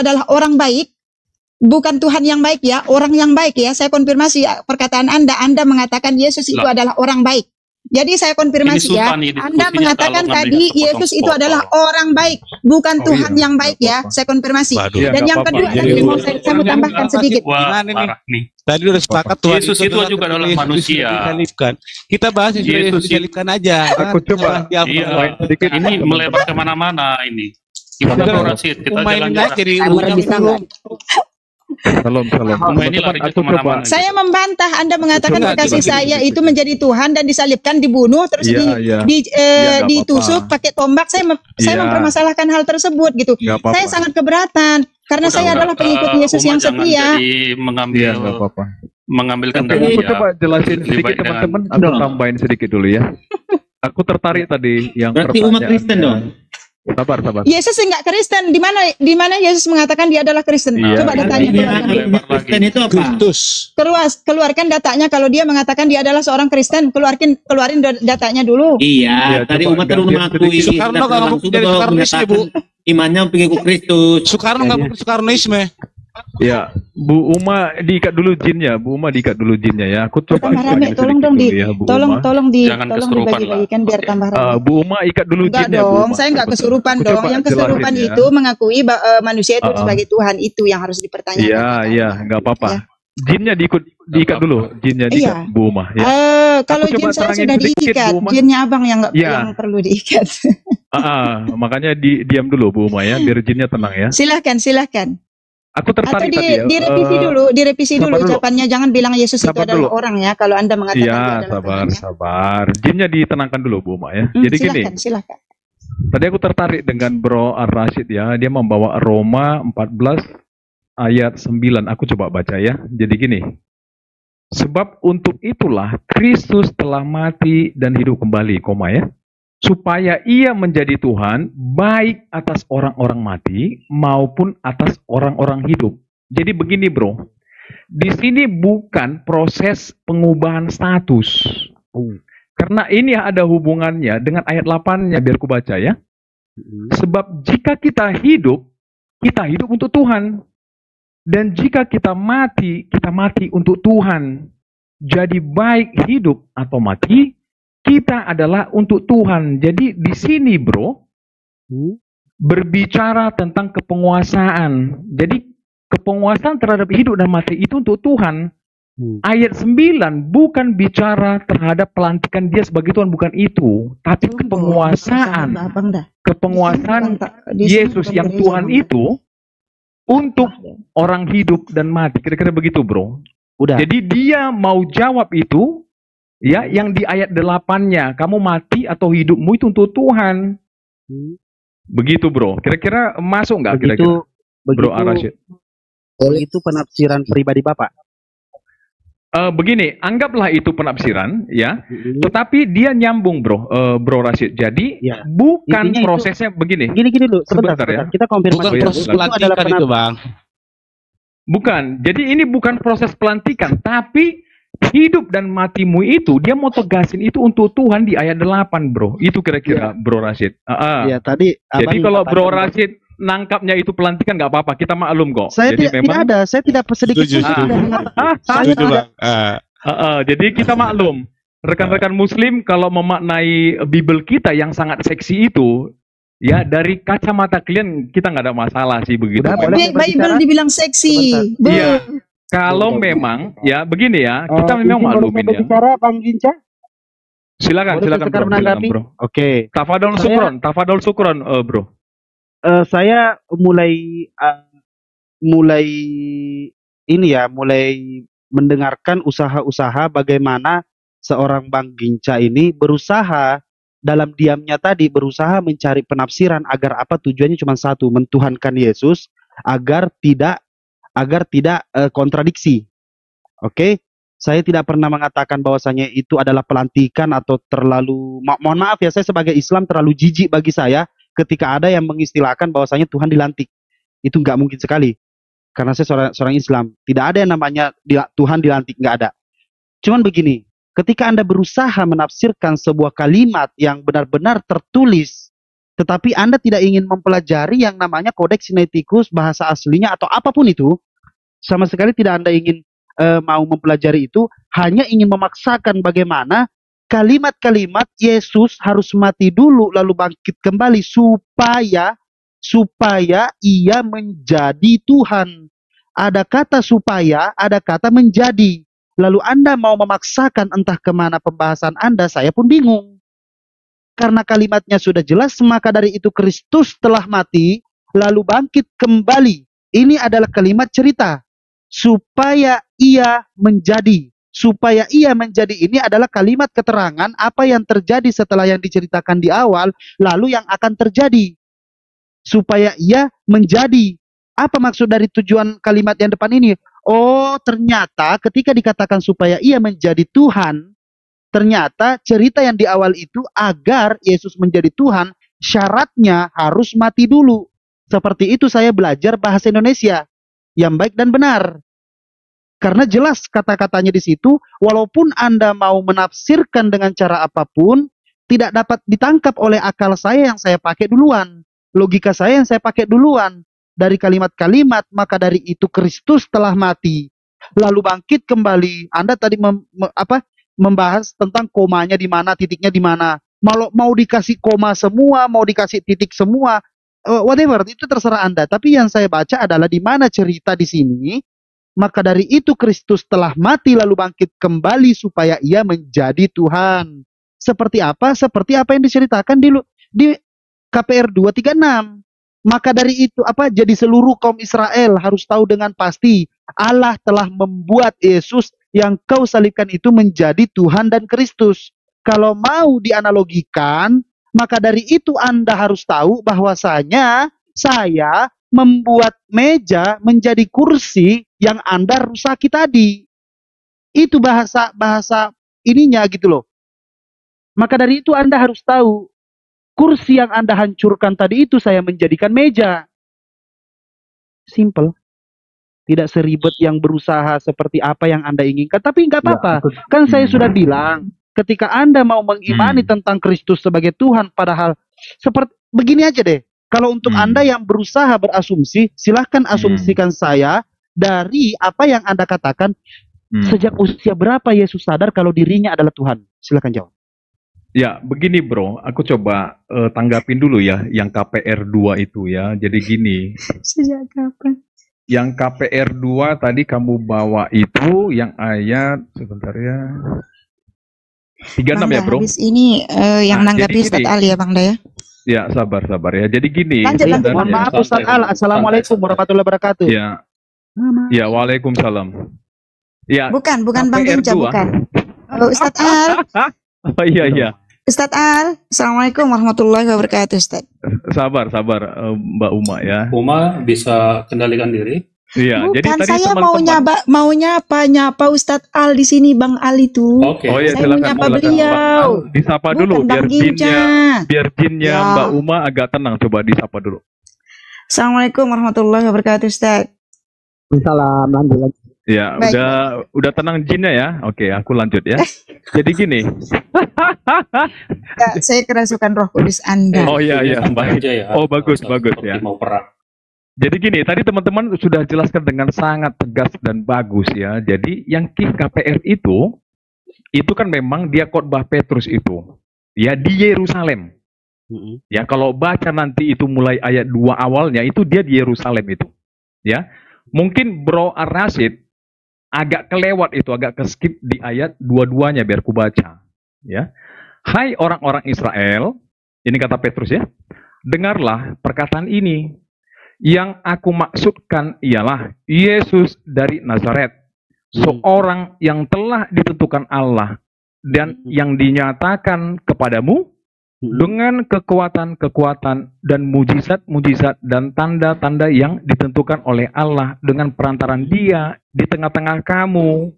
adalah orang baik, bukan Tuhan yang baik ya, orang yang baik ya. Saya konfirmasi perkataan Anda mengatakan Yesus itu adalah orang baik. Jadi saya konfirmasi ya, Anda mengatakan tadi Yesus itu adalah orang baik, bukan Tuhan yang baik ya. Saya konfirmasi. Dan yang kedua, mau saya mau tambahkan sedikit. Tadi udah sepakat Tuhan Yesus itu juga adalah manusia. Kita bahas Yesus disalibkan aja. Aku coba. Iya, ini melebar kemana-mana ini. Kita jalan jadi Salam. Saya membantah Anda mengatakan kekasih saya itu menjadi Tuhan dan disalibkan, dibunuh, terus ditusuk pakai tombak. Saya mempermasalahkan hal tersebut gitu. Saya sangat keberatan karena saya adalah pengikut Yesus yang setia. Mengambilkan dari aku coba jelasin sedikit teman-teman, aku tambahin sedikit dulu ya. Aku tertarik tadi yang berarti umat Kristen dong. Sabar. Yesus enggak Kristen. Di mana Yesus mengatakan dia adalah Kristen? Coba datanya. Kristen itu apa? Keluarkan datanya kalau dia mengatakan dia adalah seorang Kristen. Keluarin datanya dulu. Iya, tadi umat baru mengakui. Soekarno kalau jadi Soekarnoisme, Bu. Imannya pengikut Kristus. Soekarno nggak bukan Soekarnoisme. Ya, Bu Uma diikat dulu jinnya, ya. Aku coba tolong dibagi-bagikan biar tambah rame. Bu Uma ikat dulu jinnya. Enggak dong, saya enggak kesurupan dong. Yang kesurupan itu mengakui manusia itu sebagai Tuhan, itu yang harus dipertanyakan. Iya, enggak apa-apa. Jinnya diikat dulu, Bu Uma. Ya. Kalau jin saya sudah diikat, jinnya abang yang yang perlu diikat. Makanya diam dulu Bu Uma ya, biar jinnya tenang ya. Silahkan. Aku tertarik atau tadi ya. Direvisi dulu ucapannya. Jangan bilang Yesus itu adalah orang ya. Kalau Anda mengatakan dia adalah sabar. Jinnya ditenangkan dulu Bu Ma ya. Jadi silakan. Tadi aku tertarik dengan Bro Ar-Rasyid ya. Dia membawa Roma 14 ayat 9. Aku coba baca ya. Jadi gini. Sebab untuk itulah Kristus telah mati dan hidup kembali, ya. Supaya ia menjadi Tuhan baik atas orang-orang mati maupun atas orang-orang hidup. Jadi begini bro, di sini bukan proses pengubahan status. Karena ini ada hubungannya dengan ayat 8-nya, biar ku baca ya. Sebab jika kita hidup untuk Tuhan. Dan jika kita mati untuk Tuhan. Jadi baik hidup atau mati, kita adalah untuk Tuhan. Jadi di sini bro, berbicara tentang kepenguasaan. Jadi kepenguasaan terhadap hidup dan mati itu untuk Tuhan. Ayat 9 bukan bicara terhadap pelantikan dia sebagai Tuhan, bukan itu. Tapi kepenguasaan. Kepenguasaan Yesus yang Tuhan itu untuk orang hidup dan mati. Kira-kira begitu bro. Jadi dia mau jawab itu. Ya, yang di ayat 8-nya, kamu mati atau hidupmu itu untuk Tuhan. Begitu bro. Kira-kira masuk nggak kira-kira? Bro Ar-Rasyid. Itu penafsiran pribadi Bapak. Begini, anggaplah itu penafsiran, ya. Tetapi dia nyambung bro, Bro Rasyid. Jadi bukan intinya prosesnya itu, begini. Gini dulu, sebentar ya. Kita konfirmasi. Bukan proses pelantikan itu bang. Bukan. Jadi ini bukan proses pelantikan, tapi hidup dan matimu itu, dia mau tegasin itu untuk Tuhan di ayat 8 bro. Itu kira-kira Bro Rasyid. Iya tadi. Jadi kalau Bro Rasyid nangkapnya itu pelantikan nggak apa-apa, kita maklum kok. Saya tidak ada, saya tidak sedikit. Jadi kita maklum. Rekan-rekan Muslim kalau memaknai Bible kita yang sangat seksi itu, ya dari kacamata kalian kita nggak ada masalah sih begitu. Bible dibilang seksi. Iya. Kalau memang, ya begini ya, kita memang maklumin ya. Bicara Bang Ginca? Silakan bro. Oke. Tafadol Sukron, bro. Saya mulai mendengarkan usaha-usaha bagaimana seorang Bang Ginca ini berusaha dalam diamnya tadi berusaha mencari penafsiran agar apa tujuannya cuma satu, mentuhankan Yesus agar tidak kontradiksi. Oke, saya tidak pernah mengatakan bahwasanya itu adalah pelantikan atau terlalu mohon maaf ya, saya sebagai Islam terlalu jijik bagi saya ketika ada yang mengistilahkan bahwasanya Tuhan dilantik. Itu nggak mungkin sekali. Karena saya seorang Islam, tidak ada yang namanya Tuhan dilantik, nggak ada. Cuman begini, ketika Anda berusaha menafsirkan sebuah kalimat yang benar-benar tertulis tetapi Anda tidak ingin mempelajari yang namanya Codex Sinaiticus, bahasa aslinya atau apapun itu, sama sekali tidak Anda ingin mau mempelajari itu, hanya ingin memaksakan bagaimana kalimat-kalimat Yesus harus mati dulu lalu bangkit kembali supaya ia menjadi Tuhan. Ada kata supaya, ada kata menjadi. Lalu Anda mau memaksakan entah kemana pembahasan Anda, saya pun bingung. Karena kalimatnya sudah jelas, maka dari itu Kristus telah mati, lalu bangkit kembali. Ini adalah kalimat cerita. Supaya ia menjadi. Supaya ia menjadi ini adalah kalimat keterangan apa yang terjadi setelah yang diceritakan di awal, lalu yang akan terjadi. Supaya ia menjadi. Apa maksud dari tujuan kalimat yang depan ini? Oh, ternyata ketika dikatakan supaya ia menjadi Tuhan, ternyata cerita yang di awal itu agar Yesus menjadi Tuhan, syaratnya harus mati dulu. Seperti itu saya belajar bahasa Indonesia yang baik dan benar. Karena jelas kata-katanya di situ, walaupun Anda mau menafsirkan dengan cara apapun, tidak dapat ditangkap oleh akal saya yang saya pakai duluan. Logika saya yang saya pakai duluan. Dari kalimat-kalimat, maka dari itu Kristus telah mati. Lalu bangkit kembali. Anda tadi membahas tentang komanya di mana, titiknya di mana. Mau dikasih koma semua, mau dikasih titik semua, whatever, itu terserah Anda. Tapi yang saya baca adalah di mana cerita di sini, maka dari itu Kristus telah mati lalu bangkit kembali supaya ia menjadi Tuhan. Seperti apa? Seperti apa yang diceritakan di KPR 236. Maka dari itu jadi seluruh kaum Israel harus tahu dengan pasti Allah telah membuat Yesus yang kau salibkan itu menjadi Tuhan dan Kristus. Kalau mau dianalogikan, maka dari itu Anda harus tahu bahwasanya saya membuat meja menjadi kursi yang Anda rusaki tadi. Itu bahasa ininya gitu loh. Maka dari itu Anda harus tahu, kursi yang Anda hancurkan tadi itu saya menjadikan meja. Simple. Tidak seribet yang berusaha seperti apa yang Anda inginkan. Tapi nggak apa-apa. Kan saya sudah bilang, ketika Anda mau mengimani tentang Kristus sebagai Tuhan, padahal seperti begini aja deh. Kalau untuk Anda yang berusaha berasumsi, silahkan asumsikan saya dari apa yang Anda katakan. Sejak usia berapa Yesus sadar kalau dirinya adalah Tuhan? Silahkan jawab. Ya, begini bro, aku coba tanggapin dulu ya, yang KPR 2 itu ya. Jadi gini. Sejak kapan? Yang KPR 2 tadi kamu bawa itu, yang ayat, sebentar ya. 36 ya bro? Habis ini yang nanggapi Ustaz Ali ya Bang Daya. Ya, sabar ya. Jadi gini. Lanjut. Mohon maaf Ustaz Al. Assalamualaikum warahmatullahi wabarakatuh. Ya. Ya, waalaikumsalam. Ya. Bukan Bang Genja, bukan. Halo Ustaz Al. Oh iya. Ustaz Al, Assalamualaikum warahmatullahi wabarakatuh Ustaz. Sabar Mbak Uma ya. Uma bisa kendalikan diri. Iya, bukan, jadi tadi saya teman-teman mau nyapa Ustaz Al di sini Bang Ali tuh. Oke. Oh iya, saya mau nyapa beliau. Disapa dulu Bukan biar jinnya Ya. Mbak Uma agak tenang, coba disapa dulu. Assalamualaikum warahmatullahi wabarakatuh Ustaz. Salam, lanjut. Ya, Baik. udah tenang jinnya ya. Oke, aku lanjut ya. Jadi gini. Ya, saya kerasukan Roh Kudus Anda. Oh iya, Santai baik. aja ya. Oh bagus Seperti ya. mau perang. Jadi gini, tadi teman-teman sudah jelaskan dengan sangat tegas dan bagus ya. Jadi yang KPR itu kan memang dia khotbah Petrus itu. Ya, di Yerusalem. Ya, kalau baca nanti itu mulai ayat 2 awalnya, itu dia di Yerusalem itu. Ya, mungkin Bro Ar-Rasyid agak kelewat itu, agak keskip di ayat 22-nya biar ku baca. Ya. Hai orang-orang Israel, ini kata Petrus ya, dengarlah perkataan ini. Yang aku maksudkan ialah Yesus dari Nazaret, seorang yang telah ditentukan Allah dan yang dinyatakan kepadamu dengan kekuatan-kekuatan dan mujizat-mujizat dan tanda-tanda yang ditentukan oleh Allah dengan perantaran Dia di tengah-tengah kamu.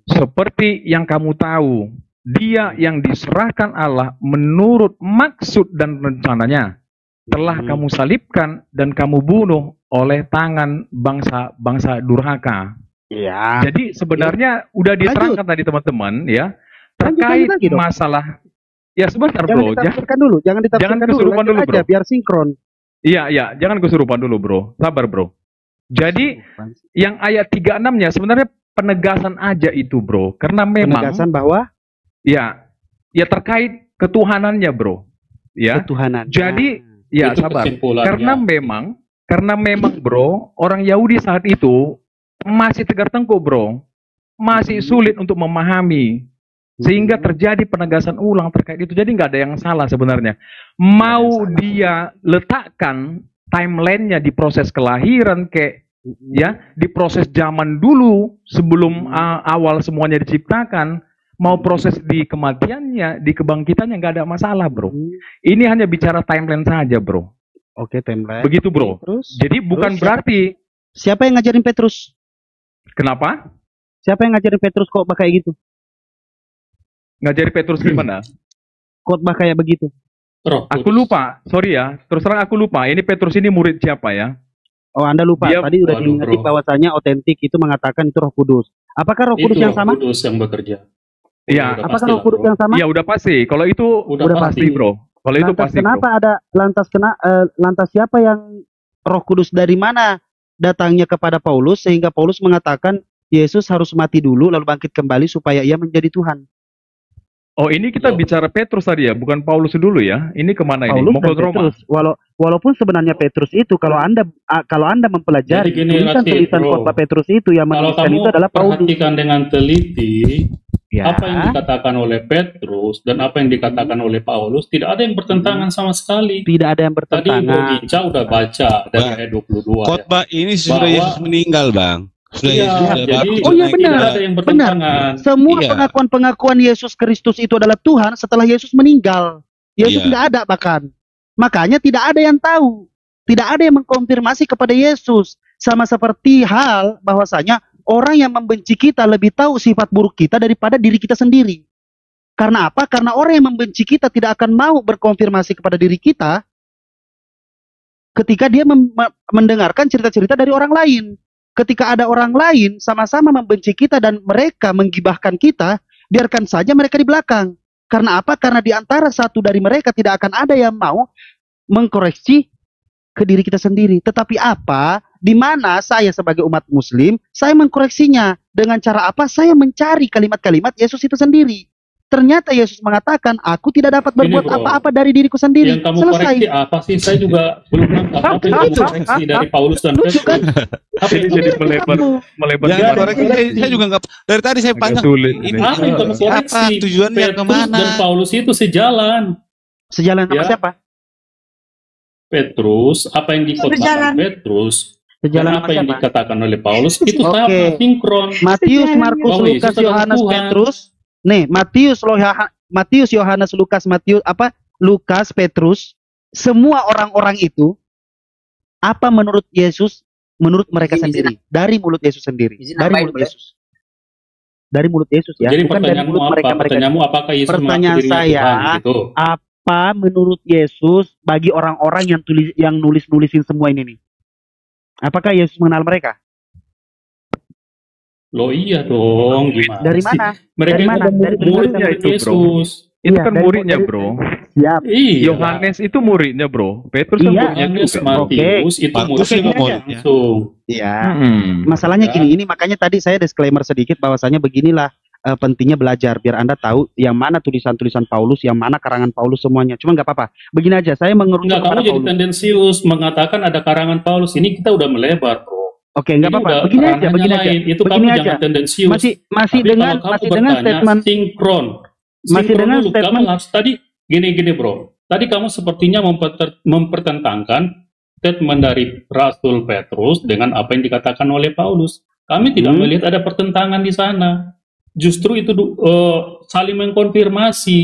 Seperti yang kamu tahu, Dia yang diserahkan Allah menurut maksud dan rencananya telah kamu salibkan dan kamu bunuh oleh tangan bangsa-bangsa durhaka. Ya. Jadi sebenarnya udah diterangkan tadi teman-teman ya, terkait masalah Ya sebentar Jangan bro, ditafsirkan dulu, jangan ditafsirkan dulu, kesurupan lanjut dulu, aja bro. biar sinkron. Iya, jangan kesurupan dulu bro, sabar bro. Jadi yang ayat 36-nya sebenarnya penegasan aja itu bro, karena memang Penegasan bahwa ya terkait ketuhanannya bro, ya. ketuhanan. Jadi ya Itu sabar, kesimpulannya. karena memang bro, orang Yahudi saat itu masih tegar tengkuk bro, masih sulit untuk memahami. Sehingga terjadi penegasan ulang terkait itu. Jadi nggak ada yang salah sebenarnya. Mau dia letakkan timelinenya di proses kelahiran ya, di proses zaman dulu sebelum awal semuanya diciptakan, mau proses di kematiannya, di kebangkitannya, nggak ada masalah bro. Ini hanya bicara timeline saja bro. Oke, timeline. Begitu bro. Terus? Jadi bukan Terus berarti siapa yang ngajarin Petrus? kenapa Siapa yang ngajarin Petrus khotbah kayak gitu? ngajari Petrus gimana? Khotbah kayak begitu. Roh Aku Kudus. lupa, sorry ya. Terus terang aku lupa. Ini Petrus ini murid siapa ya? Oh, Anda lupa. Dia- Tadi udah Waduh, diingetin bro. bahwasanya otentik itu mengatakan itu Roh Kudus. Apakah Roh Kudus Itu yang Roh sama? Kudus yang bekerja. Iya. Udah Apakah pasti Roh lah, Kudus bro. yang sama? Iya udah pasti. Kalau itu Udah pasti bro. Kalau itu Lantas pasti kenapa bro. ada lantas siapa yang Roh Kudus dari mana datangnya kepada Paulus sehingga Paulus mengatakan Yesus harus mati dulu lalu bangkit kembali supaya ia menjadi Tuhan. Oh ini kita Loh. bicara Petrus tadi ya, bukan Paulus dulu ya. Ini kemana ini? Paulus Mau dan ke Roma? Petrus. Walaupun sebenarnya Petrus itu kalau Anda mempelajari Jadi gini, tulisan bro. khotbah Petrus itu yang Kalau menuliskan kamu itu adalah Paulus. perhatikan dengan teliti, Ya. apa yang dikatakan oleh Petrus dan apa yang dikatakan oleh Paulus tidak ada yang bertentangan sama sekali. Tidak ada yang Tadi Bro bertentangan. Ginca udah baca dari Bang, ayat 22 ya. Khotbah ini sudah Bahwa- Yesus meninggal, Bang. Sudah Iya, Yesus sudah jadi bangkit, Oh, iya, naik benar. tidak ke- ada yang bertentangan. Semua Iya. pengakuan Yesus Kristus itu adalah Tuhan setelah Yesus meninggal. Yesus Iya. nggak ada bahkan. Makanya tidak ada yang tahu. Tidak ada yang mengkonfirmasi kepada Yesus. Sama seperti hal bahwasanya orang yang membenci kita lebih tahu sifat buruk kita daripada diri kita sendiri. Karena apa? Karena orang yang membenci kita tidak akan mau berkonfirmasi kepada diri kita ketika dia mendengarkan cerita-cerita dari orang lain. Ketika ada orang lain sama-sama membenci kita dan mereka menggibahkan kita, biarkan saja mereka di belakang. Karena apa? Karena di antara satu dari mereka tidak akan ada yang mau mengkoreksi ke diri kita sendiri. Tetapi apa? Di mana saya sebagai umat muslim, saya mengkoreksinya. Dengan cara apa? Saya mencari kalimat-kalimat Yesus itu sendiri. Ternyata Yesus mengatakan, aku tidak dapat berbuat Bro. apa-apa dari diriku sendiri. Yang kamu Selesai. koreksi apa sih? Saya juga belum nangkap apa yang kamu koreksi dari Paulus dan Lucu kan? Petrus. Apa Ini yang jadi kamu melebar Jangan Jangan koreksi, saya juga nggak. Dari tadi saya Agak panjang. sulit Ini ini. apa yang kamu apa koreksi? tujuannya Petrus kemana? dan Paulus itu sejalan. Sejalan sama Ya. siapa? Petrus, apa yang Berjalan. dikatakan Petrus, Sejalan dan sama apa yang siapa? dikatakan oleh Paulus itu Oke. sama sinkron. Matius, Markus, Bahwa Yesus Lukas, adalah Yohanes, Tuhan. Petrus. Nih, Matius, Yohanes, Lukas, Petrus, semua orang-orang itu apa menurut Yesus? Menurut mereka sendiri, dari mulut Yesus sendiri, Izin dari nambahin, mulut boleh? Yesus. Dari mulut Yesus ya, Jadi bukan dari pertanyaanmu mulut apa? mereka-mereka. Pertanyaanmu apakah Yesus Pertanyaan mengaku dirinya saya, Tuhan gitu? Apa menurut Yesus bagi orang-orang yang nulis-nulisin semua ini nih? Apakah Yesus mengenal mereka? Loh iya dong, gimana Dari sih? mana? Mereka Dari itu mana? Dari muridnya murid itu, bro. Yesus. Itu Iya, kan dari- muridnya dari- bro. Siap. Iya. Yohanes itu muridnya bro. Petrus kan Iya. muridnya Yohanes, juga. Matius itu Markus muridnya juga nggak muridnya. langsung. Iya. Hmm. Masalahnya Ya. gini, ini makanya tadi saya disclaimer sedikit bahwasanya beginilah pentingnya belajar biar Anda tahu yang mana tulisan-tulisan Paulus, yang mana karangan Paulus semuanya. Cuma nggak apa-apa. Begini aja, saya mengerucut Enggak, kamu kepada jadi Paulus. tendensius mengatakan ada karangan Paulus. Ini kita udah melebar, bro. Oke, nggak Ini apa-apa. udah Begini aja, ranahnya begini aja. lain. Itu Begini kamu aja. jangan tendensius. Masih Tapi dengan kalau kamu dengan bertanya statement sinkron. Masih Sinkron dengan dulu. Kamu statement- harus tadi gini bro. Tadi kamu sepertinya mempertentangkan statement dari Rasul Petrus dengan apa yang dikatakan oleh Paulus. Kami tidak melihat ada pertentangan di sana. Justru itu saling mengkonfirmasi.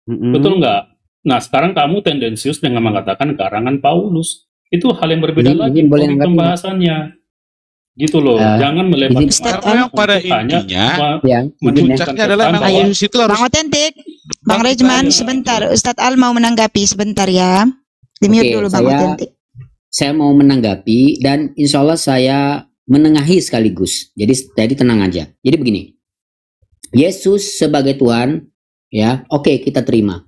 Mm-mm. Betul nggak? Nah, sekarang kamu tendensius dengan mengatakan karangan Paulus. Itu hal yang berbeda Izin- lagi izin boleh topik nanggapi, pembahasannya. Gitu loh. Jangan melebar izin- Karena yang pada intinya Ya, puncaknya adalah memang Yesus itu harus Bang Otentik, Bang Bang, Rejman, saya- sebentar. Ustadz Al mau menanggapi sebentar ya. Di-mute Oke, dulu Bang Otentik. saya mau menanggapi dan insya Allah saya menengahi sekaligus. Jadi tenang aja. Jadi begini, Yesus sebagai Tuhan, ya, oke kita terima.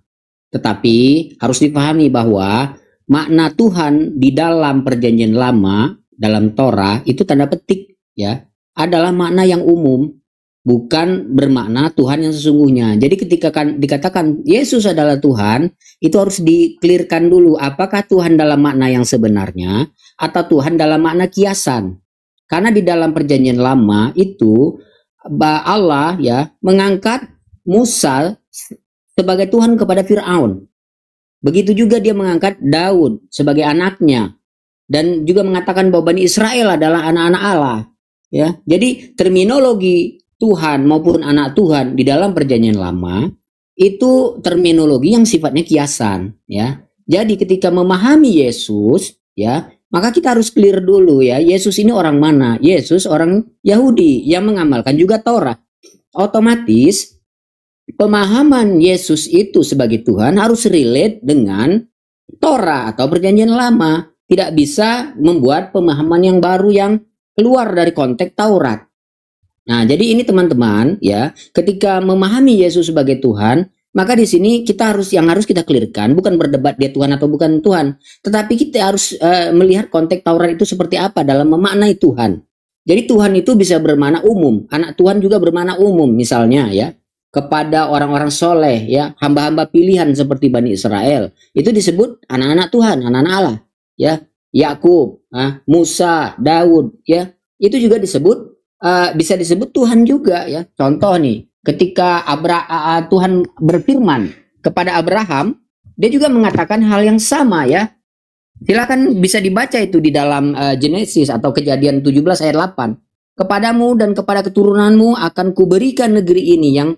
Tetapi harus dipahami bahwa makna Tuhan di dalam Perjanjian Lama, dalam Torah itu tanda petik ya, adalah makna yang umum, bukan bermakna Tuhan yang sesungguhnya. Jadi ketika dikatakan Yesus adalah Tuhan, itu harus diklirkan dulu apakah Tuhan dalam makna yang sebenarnya atau Tuhan dalam makna kiasan. Karena di dalam Perjanjian Lama itu Allah ya mengangkat Musa sebagai Tuhan kepada Firaun. Begitu juga dia mengangkat Daud sebagai anaknya dan juga mengatakan bahwa Bani Israel adalah anak-anak Allah. Ya, jadi terminologi Tuhan maupun anak Tuhan di dalam Perjanjian Lama itu terminologi yang sifatnya kiasan. Ya, jadi ketika memahami Yesus, ya, maka kita harus clear dulu ya. Yesus ini orang mana? Yesus orang Yahudi yang mengamalkan juga Torah. Otomatis pemahaman Yesus itu sebagai Tuhan harus relate dengan Torah atau Perjanjian Lama. Tidak bisa membuat pemahaman yang baru yang keluar dari konteks Taurat. Nah, jadi ini teman-teman ya, ketika memahami Yesus sebagai Tuhan, maka di sini yang harus kita clearkan bukan berdebat dia Tuhan atau bukan Tuhan, tetapi kita harus melihat konteks Taurat itu seperti apa dalam memaknai Tuhan. Jadi Tuhan itu bisa bermakna umum, anak Tuhan juga bermakna umum, misalnya ya. Kepada orang-orang soleh ya, hamba-hamba pilihan seperti Bani Israel itu disebut anak-anak Tuhan, anak-anak Allah ya. Yakub, Musa, Daud ya, itu juga disebut bisa disebut Tuhan juga ya. Contoh nih, ketika Tuhan berfirman kepada Abraham, dia juga mengatakan hal yang sama ya. Silakan bisa dibaca itu di dalam Genesis atau Kejadian 17 ayat 8. Kepadamu dan kepada keturunanmu akan kuberikan negeri ini yang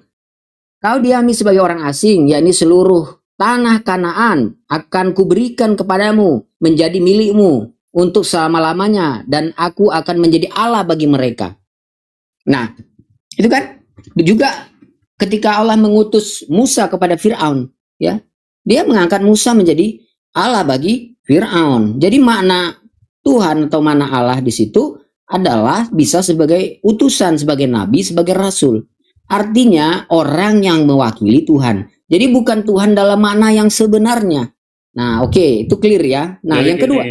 kau diami sebagai orang asing, yakni seluruh tanah Kanaan akan kuberikan kepadamu menjadi milikmu untuk selama-lamanya dan aku akan menjadi Allah bagi mereka. Nah, itu kan juga ketika Allah mengutus Musa kepada Firaun, ya, dia mengangkat Musa menjadi Allah bagi Firaun. Jadi makna Tuhan atau makna Allah di situ adalah bisa sebagai utusan, sebagai nabi, sebagai rasul. Artinya orang yang mewakili Tuhan. Jadi bukan Tuhan dalam makna yang sebenarnya. Nah, oke, itu clear ya. Nah, yang kedua,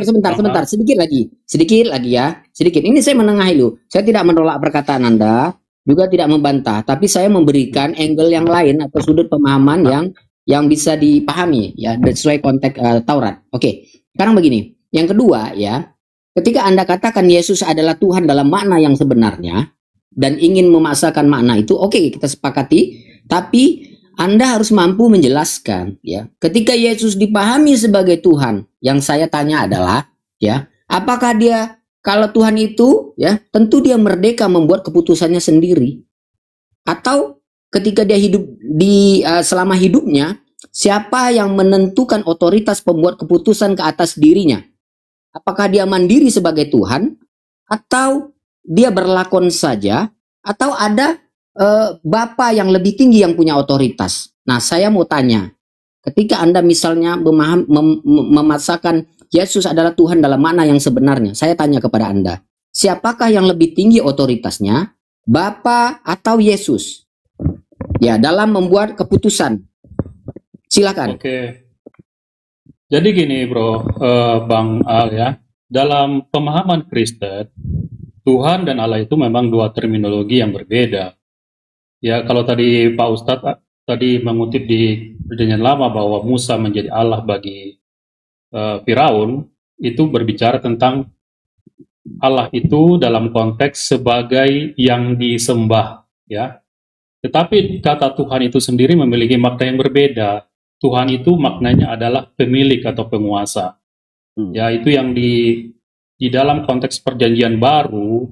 sebentar, sedikit lagi ya, sedikit. Ini saya menengahi lu. Saya tidak menolak perkataan Anda, juga tidak membantah, tapi saya memberikan angle yang lain atau sudut pemahaman yang bisa dipahami ya sesuai konteks Taurat. Oke, sekarang begini. Yang kedua ya, ketika Anda katakan Yesus adalah Tuhan dalam makna yang sebenarnya dan ingin memaksakan makna itu, oke, kita sepakati, tapi Anda harus mampu menjelaskan ya. Ketika Yesus dipahami sebagai Tuhan, yang saya tanya adalah ya, apakah dia kalau Tuhan itu ya, tentu dia merdeka membuat keputusannya sendiri. Atau ketika dia hidup di selama hidupnya, siapa yang menentukan otoritas pembuat keputusan ke atas dirinya? Apakah dia mandiri sebagai Tuhan atau dia berlakon saja atau ada Bapa yang lebih tinggi yang punya otoritas? Nah, saya mau tanya, ketika Anda misalnya memaksakan Yesus adalah Tuhan dalam makna yang sebenarnya, saya tanya kepada Anda, siapakah yang lebih tinggi otoritasnya, Bapa atau Yesus? Ya, dalam membuat keputusan. Silakan. Oke. Jadi gini, Bro, Bang Al ya, dalam pemahaman Kristen, Tuhan dan Allah itu memang dua terminologi yang berbeda. Ya, kalau tadi Pak Ustadz tadi mengutip di Perjanjian Lama bahwa Musa menjadi Allah bagi Firaun, itu berbicara tentang Allah itu dalam konteks sebagai yang disembah, ya. Tetapi kata Tuhan itu sendiri memiliki makna yang berbeda. Tuhan itu maknanya adalah pemilik atau penguasa. Ya, itu yang di dalam konteks Perjanjian Baru,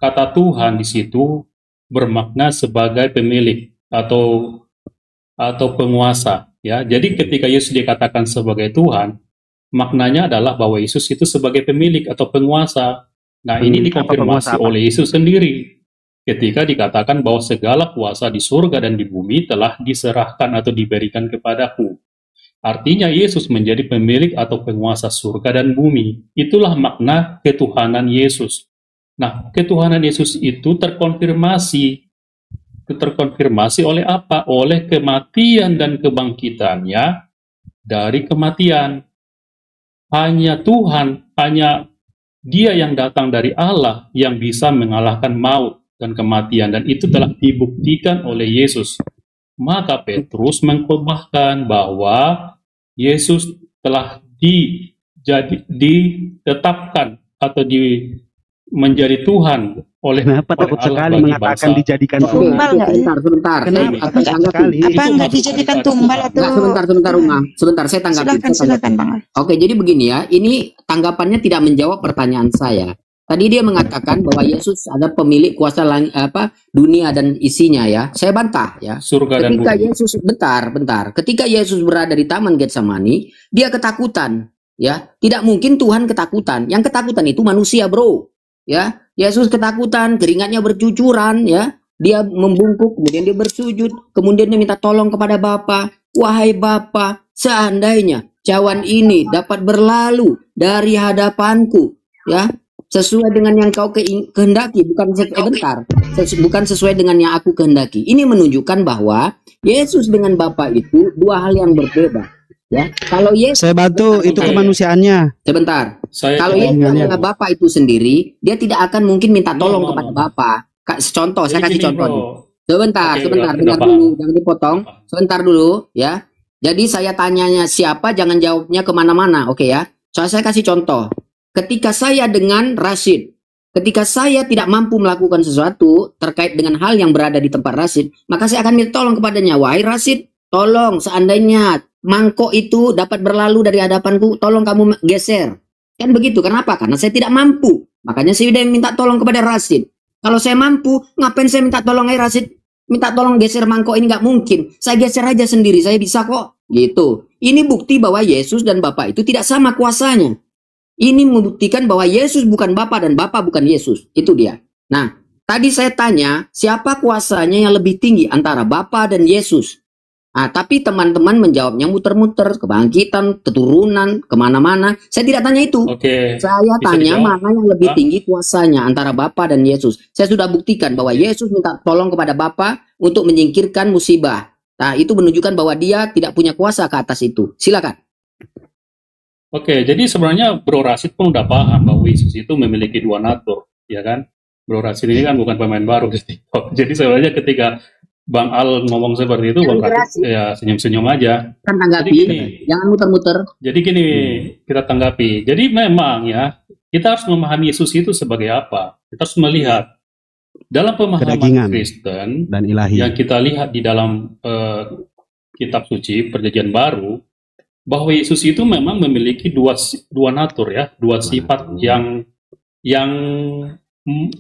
kata Tuhan di situ bermakna sebagai pemilik atau penguasa, ya. Jadi ketika Yesus dikatakan sebagai Tuhan, maknanya adalah bahwa Yesus itu sebagai pemilik atau penguasa. Nah, ini dikonfirmasi oleh Yesus sendiri ketika dikatakan bahwa segala kuasa di surga dan di bumi telah diserahkan atau diberikan kepadaku. Artinya Yesus menjadi pemilik atau penguasa surga dan bumi. Itulah makna ketuhanan Yesus. Nah, ketuhanan Yesus itu terkonfirmasi terkonfirmasi oleh apa? Oleh kematian dan kebangkitannya dari kematian. Hanya Tuhan, hanya Dia yang datang dari Allah yang bisa mengalahkan maut dan kematian, dan itu telah dibuktikan oleh Yesus. Maka Petrus mengkhotbahkan bahwa Yesus telah ditetapkan atau menjadi Tuhan oleh Kenapa takut sekali mengatakan dijadikan tumbal nggak? Sebentar. Kenapa takut sekali? Apa nggak dijadikan tumbal atau? Sebentar, Uma. Sebentar, saya tanggapi. Silakan, Bang. Oke, jadi begini ya. Ini tanggapannya tidak menjawab pertanyaan saya. Tadi dia mengatakan bahwa Yesus ada pemilik kuasa dunia dan isinya ya. Saya bantah ya. Surga dan Ketika bumi. Yesus bentar. Ketika Yesus berada di Taman Getsemani, dia ketakutan ya. Tidak mungkin Tuhan ketakutan. Yang ketakutan itu manusia, bro. Ya, Yesus ketakutan, keringatnya bercucuran ya. Dia membungkuk, kemudian dia bersujud, kemudian dia minta tolong kepada Bapa. Wahai Bapa, seandainya cawan ini dapat berlalu dari hadapanku ya, sesuai dengan yang kau kehendaki, bukan sesuai dengan yang aku kehendaki. Ini menunjukkan bahwa Yesus dengan Bapa itu dua hal yang berbeda. Ya, kalau Yesus Saya bantu itu kemanusiaannya. sebentar. Kalau Yesus adalah Bapa itu sendiri, dia tidak akan mungkin minta tolong kepada Bapa. Contoh, saya kasih contoh. Sebentar, dengar dulu, jangan dipotong. Sebentar dulu, ya. Jadi saya tanyanya siapa, jangan jawabnya kemana-mana, oke ya. Saya kasih contoh. Ketika saya dengan Rashid, ketika saya tidak mampu melakukan sesuatu terkait dengan hal yang berada di tempat Rashid, maka saya akan minta tolong kepadanya. Wahai Rashid, tolong seandainya mangkok itu dapat berlalu dari hadapanku, tolong kamu geser. Kan begitu, kenapa? Karena saya tidak mampu. Makanya saya udah minta tolong kepada Rashid. Kalau saya mampu, ngapain saya minta tolong? Rashid, minta tolong geser mangkok ini, nggak mungkin. Saya geser aja sendiri, saya bisa kok. Gitu. Ini bukti bahwa Yesus dan Bapa itu tidak sama kuasanya. Ini membuktikan bahwa Yesus bukan Bapa dan Bapa bukan Yesus. Itu dia. Nah, tadi saya tanya, siapa kuasanya yang lebih tinggi antara Bapa dan Yesus? Nah, tapi teman-teman menjawabnya muter-muter, kebangkitan, keturunan, kemana-mana. Saya tidak tanya itu. Saya tanya mana yang lebih tinggi kuasanya antara Bapa dan Yesus. Saya sudah buktikan bahwa Yesus minta tolong kepada Bapa untuk menyingkirkan musibah. Nah, itu menunjukkan bahwa dia tidak punya kuasa ke atas itu. Silakan. Oke, jadi sebenarnya Bro Rashid pun udah paham bahwa Yesus itu memiliki dua natur, ya kan? Bro Rashid ini kan bukan pemain baru di TikTok. Jadi sebenarnya ketika Bang Al ngomong seperti itu, Bang Rashid ya senyum-senyum aja. Kan tanggapi, jangan muter-muter. Jadi gini, kita tanggapi. Jadi memang ya, kita harus memahami Yesus itu sebagai apa. Kita harus melihat dalam pemahaman Kristen dan ilahi yang kita lihat di dalam kitab suci Perjanjian Baru, bahwa Yesus itu memang memiliki dua natur ya, dua sifat yang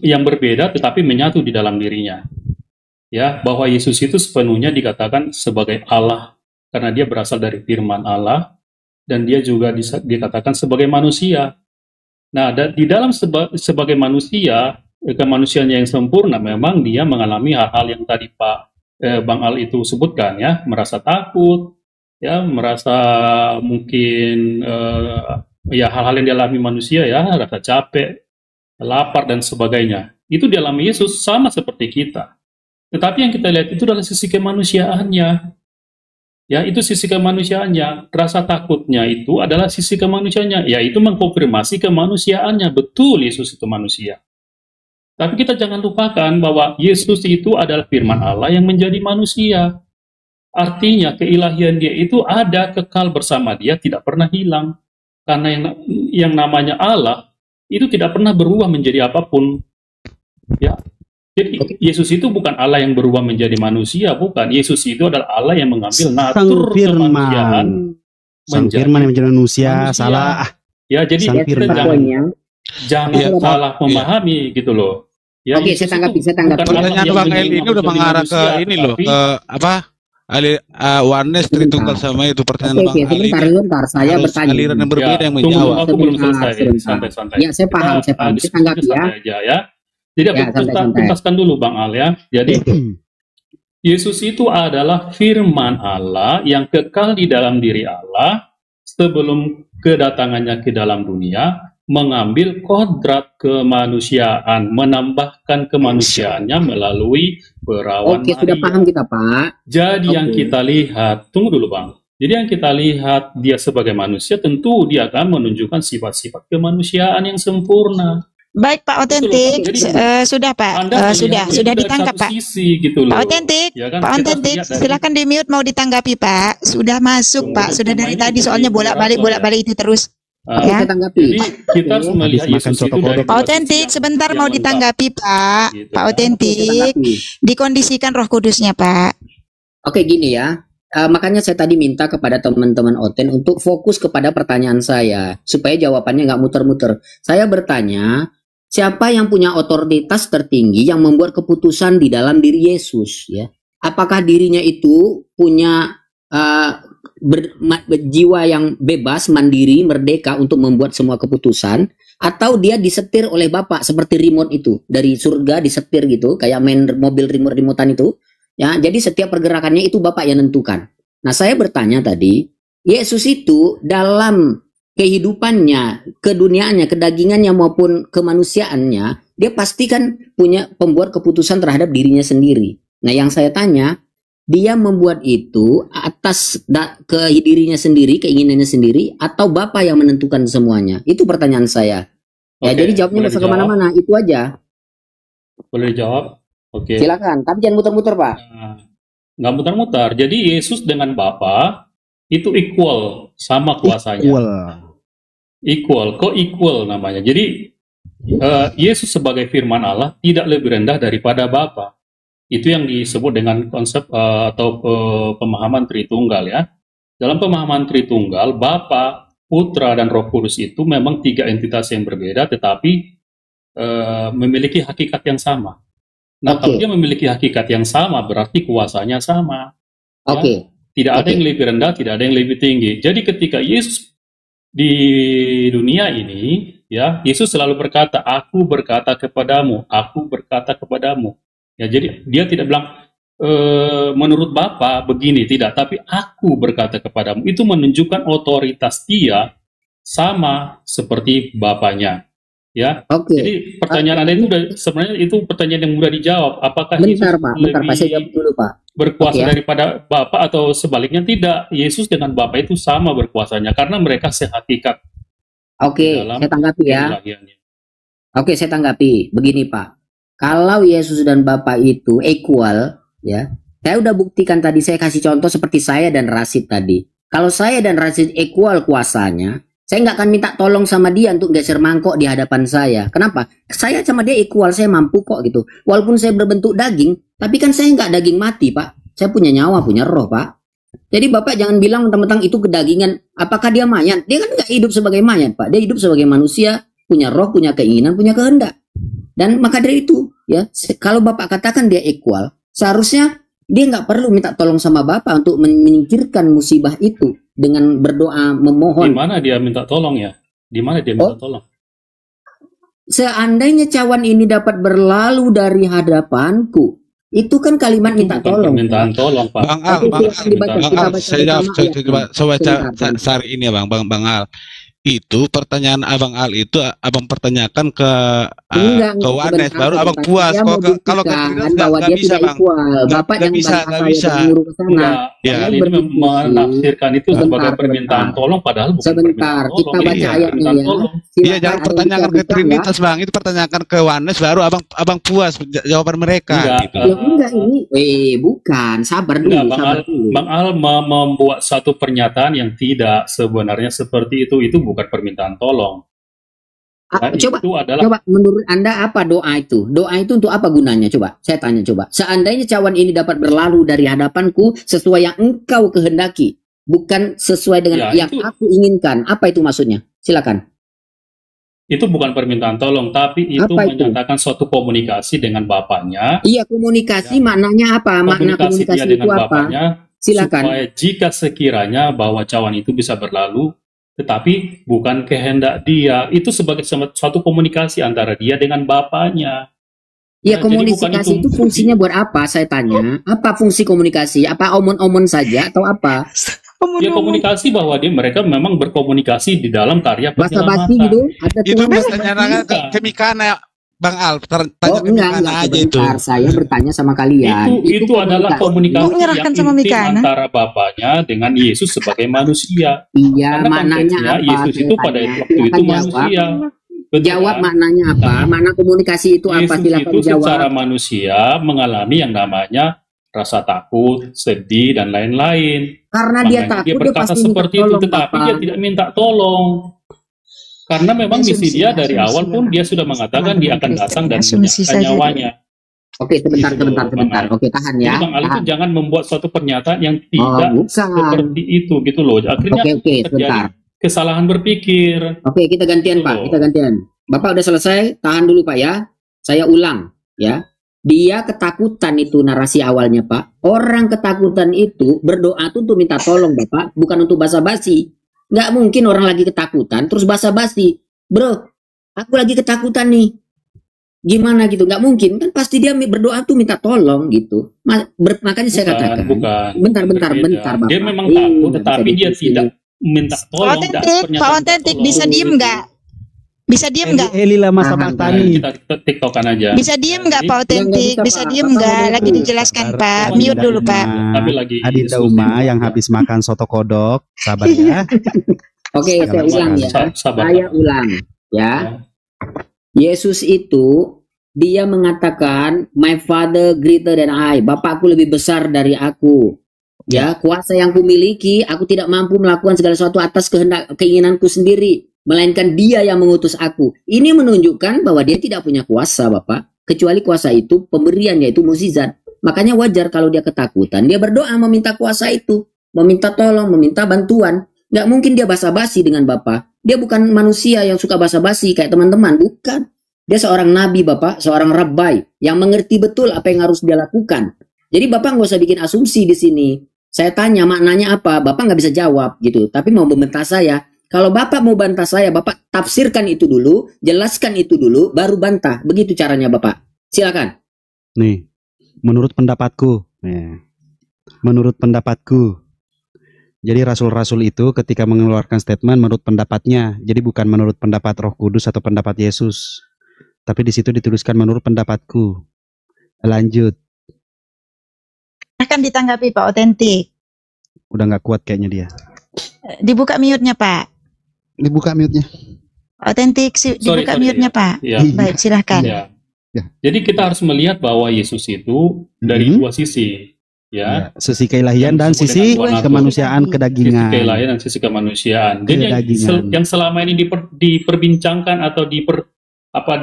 berbeda tetapi menyatu di dalam dirinya. Ya, bahwa Yesus itu sepenuhnya dikatakan sebagai Allah karena dia berasal dari firman Allah, dan dia juga dikatakan sebagai manusia. Nah, di dalam sebagai manusia, kemanusiaannya yang sempurna, memang dia mengalami hal-hal yang tadi Bang Al itu sebutkan ya, merasa takut, ya, merasa mungkin ya hal-hal yang dialami manusia ya, rasa capek, lapar dan sebagainya. Itu dialami Yesus sama seperti kita. Tetapi yang kita lihat itu adalah sisi kemanusiaannya. Ya, itu sisi kemanusiaannya. Rasa takutnya itu adalah sisi kemanusiaannya. Ya, itu mengkonfirmasi kemanusiaannya. Betul, Yesus itu manusia. Tapi kita jangan lupakan bahwa Yesus itu adalah firman Allah yang menjadi manusia. Artinya keilahian dia itu ada, kekal bersama dia, tidak pernah hilang. Karena yang namanya Allah itu tidak pernah berubah menjadi apapun. Ya. Jadi Yesus itu bukan Allah yang berubah menjadi manusia, bukan. Yesus itu adalah Allah yang mengambil natur kemanusiaan. Sang firman yang menjadi manusia. Salah. Ya, jadi jangan salah memahami gitu loh. Ya, oke, saya tanggapi. Pertanyaan Bang Eli ini udah mengarah ke ini loh, ke apa? Oneness Tritunggal sama itu pertanyaan Bang Ali. Sebentar, saya bertanya. Aliran yang berbeda yang menjawab. Aku belum selesai. Santai-santai. Ya, saya paham. Saya tanggapi ya. Jadi aku tuntaskan dulu Bang Al ya. Jadi Yesus itu adalah firman Allah yang kekal di dalam diri Allah sebelum kedatangannya ke dalam dunia, mengambil kodrat kemanusiaan, menambahkan kemanusiaannya melalui perawan Oke, Maria. sudah paham kita, Pak. Jadi yang Oke. kita lihat, tunggu dulu Bang. Jadi yang kita lihat dia sebagai manusia, tentu dia akan menunjukkan sifat-sifat kemanusiaan yang sempurna. Baik Pak Otentik, Jadi, sudah Pak, Anda sudah melihat itu dari ditangkap satu Pak. sisi, gitu loh. Pak Otentik, Ya kan? Pak Kita Otentik, lihat dari- silakan di mute mau ditanggapi Pak. Sudah masuk Tunggu, Pak, sudah cuma dari ini tadi seperti soalnya moderator bolak-balik itu terus. Oke, Ya. saya tanggapi. Jadi kita harus Oke. melihat Habis makan Yesus soto itu dari kodok. Pak dua sisi Otentik, yang- sebentar yang mau lengkap. ditanggapi Pak. Gitu, Pak kan? Oke, saya Otentik, tanggapi. dikondisikan Roh Kudusnya Pak. Oke, gini ya. Makanya saya tadi minta kepada teman-teman Oten untuk fokus kepada pertanyaan saya supaya jawabannya nggak muter-muter. Saya bertanya, siapa yang punya otoritas tertinggi yang membuat keputusan di dalam diri Yesus? Ya, apakah dirinya itu punya jiwa yang bebas, mandiri, merdeka untuk membuat semua keputusan, atau dia disetir oleh Bapak seperti remote itu dari surga disetir gitu, kayak main mobil remote-remotean itu? Ya, jadi setiap pergerakannya itu Bapak yang nentukan. Nah, saya bertanya tadi, Yesus itu dalam kehidupannya, keduniaannya, kedagingannya maupun kemanusiaannya, dia pasti kan punya pembuat keputusan terhadap dirinya sendiri. Nah, yang saya tanya, dia membuat itu atas ke dirinya sendiri, keinginannya sendiri, atau Bapak yang menentukan semuanya? Itu pertanyaan saya. Ya, Oke, jadi jawabnya boleh bisa dijawab? kemana-mana, itu aja. Boleh dijawab? Oke. Silakan, tapi jangan muter-muter, Pak. Nah, nggak mutar-mutar. Jadi Yesus dengan Bapa itu equal, sama kuasanya. Equal, co-equal namanya. Jadi Yesus sebagai firman Allah tidak lebih rendah daripada Bapa. Itu yang disebut dengan konsep atau pemahaman Tritunggal ya. Dalam pemahaman Tritunggal, Bapa, Putra, dan Roh Kudus itu memang tiga entitas yang berbeda, tetapi memiliki hakikat yang sama. Nah, kalau dia memiliki hakikat yang sama, berarti kuasanya sama. Oke. Tidak ada yang lebih rendah, tidak ada yang lebih tinggi. Jadi ketika Yesus di dunia ini, ya, Yesus selalu berkata, "Aku berkata kepadamu, aku berkata kepadamu." Ya, jadi dia tidak bilang menurut Bapa begini, tidak, tapi aku berkata kepadamu. Itu menunjukkan otoritas dia sama seperti Bapanya. Ya, jadi pertanyaan Anda itu sebenarnya itu pertanyaan yang mudah dijawab. Apakah Bentar, Yesus Pak, lebih saya jawab dulu, Pak. berkuasa daripada Bapa atau sebaliknya? Tidak. Yesus dengan Bapa itu sama berkuasanya karena mereka sehakikat. Oke, saya tanggapi ya. Ilahiannya. Oke, saya tanggapi. Begini, Pak. Kalau Yesus dan Bapa itu equal, ya. Saya udah buktikan tadi, saya kasih contoh seperti saya dan Rasid tadi. Kalau saya dan Rasid equal kuasanya, saya nggak akan minta tolong sama dia untuk geser mangkok di hadapan saya. Kenapa? Saya sama dia equal, saya mampu kok gitu. Walaupun saya berbentuk daging, tapi kan saya nggak daging mati, Pak. Saya punya nyawa, punya roh, Pak. Jadi Bapak jangan bilang tentang itu kedagingan. Apakah dia mayat? Dia kan nggak hidup sebagai mayat, Pak. Dia hidup sebagai manusia, punya roh, punya keinginan, punya kehendak. Dan maka dari itu, ya, kalau Bapak katakan dia equal, seharusnya dia nggak perlu minta tolong sama Bapak untuk menyingkirkan musibah itu dengan berdoa memohon. Di mana dia minta tolong ya? Di mana dia minta tolong? Seandainya cawan ini dapat berlalu dari hadapanku, itu kan kalimat minta tolong. Permintaan tolong, Pak. Bang Al, saya coba cari ini ya, Bang Al. Itu pertanyaan Abang Al itu Abang pertanyakan ke Wanes, baru Abang puas. Kalau bahwa dia bisa, tidak equal. Bapak nggak bisa. Ya, ini menafsirkan itu sebagai permintaan tolong, padahal bukan sebentar, permintaan kita tolong. baca ayatnya ya. Iya, jangan pertanyakan ke Trinitas, Bang. Itu pertanyakan ke Wanes, baru Abang puas jawaban mereka. Enggak ini, bukan. Sabar dulu. Bang Al membuat satu pernyataan yang tidak sebenarnya seperti itu. Itu bukan permintaan tolong. Coba menurut Anda apa doa itu? Doa itu untuk apa gunanya? Coba saya tanya, coba. Seandainya cawan ini dapat berlalu dari hadapanku sesuai yang engkau kehendaki, bukan sesuai dengan yang aku inginkan. Apa itu maksudnya? Silakan. Itu bukan permintaan tolong, tapi itu menyatakan suatu komunikasi dengan Bapaknya. Iya, komunikasi maknanya apa? Makna komunikasi dia dengan itu Bapaknya, apa? Silakan. Supaya jika sekiranya bahwa cawan itu bisa berlalu, tetapi bukan kehendak dia, itu sebagai suatu komunikasi antara dia dengan Bapaknya. Ya, komunikasi itu fungsinya buat apa? Saya tanya. Apa fungsi komunikasi? Apa omon-omon saja atau apa? Dia komunikasi bahwa mereka memang berkomunikasi di dalam karya basa-basi gitu. Itu pertanyaan kemikana Bang Al, tanya kemikana aja itu. Saya bertanya sama kalian. Itu adalah komunikasi yang sama intim antara Bapaknya dengan Yesus sebagai manusia. Iya, maknanya apa? Yesus itu pada waktu itu manusia. Jawab maknanya apa? Makna komunikasi itu apa? Yesus itu secara manusia mengalami yang namanya rasa takut, sedih, dan lain-lain. Karena dia takut, dia berkata seperti itu, tetapi dia tidak minta tolong. Karena memang misi dia dari awal pun dia sudah mengatakan dia akan datang dan menyerahkan nyawanya. Oke, sebentar. Oke, tahan ya. Jadi Bang Ali itu jangan membuat suatu pernyataan yang tidak seperti itu, gitu loh. Akhirnya terjadi kesalahan berpikir. Oke, kita gantian Pak, kita gantian. Bapak udah selesai, tahan dulu Pak ya. Saya ulang ya. Dia ketakutan itu narasi awalnya Pak. Orang ketakutan itu berdoa tuh untuk minta tolong Bapak, bukan untuk basa-basi. Nggak mungkin orang lagi ketakutan terus basa-basi. Bro, aku lagi ketakutan nih. Gimana gitu? Nggak mungkin. Kan pasti dia berdoa tuh minta tolong gitu. Makanya saya katakan. Bentar Bapak. Dia memang takut tetapi dia tidak minta tolong. Pak Otentik bisa diem nggak? Bisa diem nggak? Elila masa Tani. Kita tiktokan aja. Bisa diem nggak Pak Otentik? Bisa diem nggak? Lagi dijelaskan Pak. Mute dulu Pak. Tapi lagi Adinda Uma yang habis makan soto kodok, sabar ya. Oke, saya ulang ya. Saya ulang ya. Yesus itu dia mengatakan my father greater than I. Bapakku lebih besar dari aku. Ya, kuasa yang kumiliki, aku tidak mampu melakukan segala sesuatu atas kehendak keinginanku sendiri. Melainkan dia yang mengutus aku. Ini menunjukkan bahwa dia tidak punya kuasa Bapak. Kecuali kuasa itu pemberian yaitu mukjizat. Makanya wajar kalau dia ketakutan. Dia berdoa meminta kuasa itu. Meminta tolong, meminta bantuan. Nggak mungkin dia basa-basi dengan Bapak. Dia bukan manusia yang suka basa-basi kayak teman-teman. Bukan. Dia seorang nabi Bapak. Seorang rabbi. Yang mengerti betul apa yang harus dia lakukan. Jadi Bapak nggak usah bikin asumsi di sini. Saya tanya maknanya apa. Bapak nggak bisa jawab gitu. Tapi mau membantah saya. Kalau Bapak mau bantah saya, Bapak tafsirkan itu dulu, jelaskan itu dulu, baru bantah. Begitu caranya Bapak. Silakan. Nih, menurut pendapatku, jadi rasul-rasul itu ketika mengeluarkan statement menurut pendapatnya, jadi bukan menurut pendapat Roh Kudus atau pendapat Yesus, tapi di situ dituliskan menurut pendapatku. Lanjut. Akan ditanggapi Pak Otentik. Udah nggak kuat kayaknya dia. Dibuka mute-nya Pak. Dibuka mute-nya. Otentik, dibuka mute-nya Pak. Ya. Baik, silahkan. Ya. Jadi kita harus melihat bahwa Yesus itu dari dua sisi, ya. Sisi keilahian dan sisi kemanusiaan kedagingan. Sisi keilahian dan sisi kemanusiaan. Jadi yang selama ini diperbincangkan atau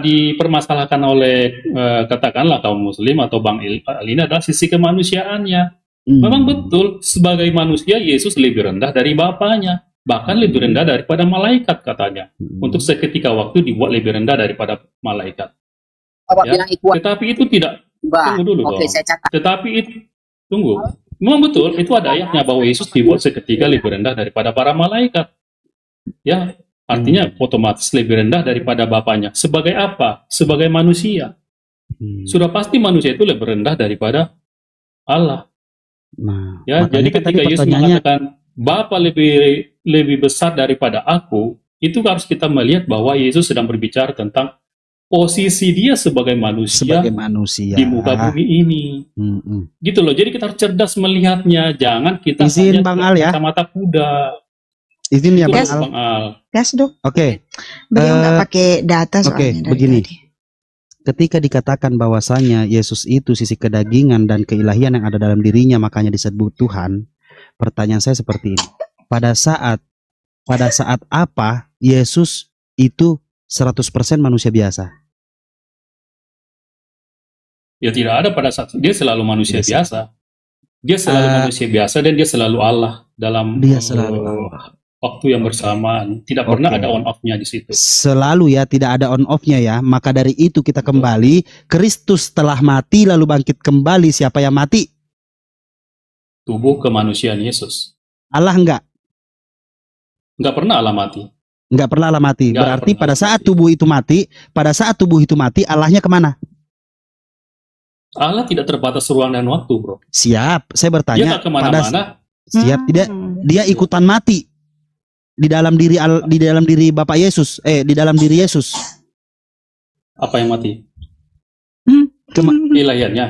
dipermasalahkan oleh katakanlah kaum Muslim atau Bang Alina adalah sisi kemanusiaannya. Memang betul sebagai manusia Yesus lebih rendah dari Bapaknya. Bahkan lebih rendah daripada malaikat katanya. Untuk seketika waktu dibuat lebih rendah daripada malaikat. Ya? Tetapi itu tidak. Tunggu dulu. Oke, saya catat. Tetapi itu tunggu. Memang betul itu ada ayatnya bahwa Yesus dibuat seketika lebih rendah daripada para malaikat. Ya, artinya otomatis lebih rendah daripada Bapaknya. Sebagai apa? Sebagai manusia. Sudah pasti manusia itu lebih rendah daripada Allah. Nah, ya, jadi ketika Yesus mengatakan Bapa lebih besar daripada aku, itu harus kita melihat bahwa Yesus sedang berbicara tentang posisi dia sebagai manusia di muka bumi ini. Gitu loh. Jadi kita harus cerdas melihatnya, jangan kita izin Bang Al ya. Mata kuda. Izin ya Bang Al. Gas dong. Oke. Beliau nggak pakai data soalnya. Oke, begini. Ketika dikatakan bahwasanya Yesus itu sisi kedagingan dan keilahian yang ada dalam dirinya, makanya disebut Tuhan. Pertanyaan saya seperti ini. Pada saat apa Yesus itu 100% manusia biasa? Ya tidak ada pada saat dia selalu manusia biasa. Dia selalu manusia biasa dan dia selalu Allah dalam waktu yang bersamaan. Tidak pernah ada on off-nya di situ. Selalu ya, tidak ada on off-nya ya. Maka dari itu kita kembali, Kristus telah mati lalu bangkit kembali. Siapa yang mati? Tubuh kemanusiaan Yesus. Allah enggak? Enggak pernah Allah mati. Enggak pernah Allah mati. Berarti pada saat tubuh itu mati, Allahnya kemana? Allah tidak terbatas ruang dan waktu, bro. Siap, saya bertanya. Dia nggak kemana-mana. Siap tidak? Dia ikutan mati di dalam diri Bapak Yesus, di dalam diri Yesus. Apa yang mati? Ilahiannya.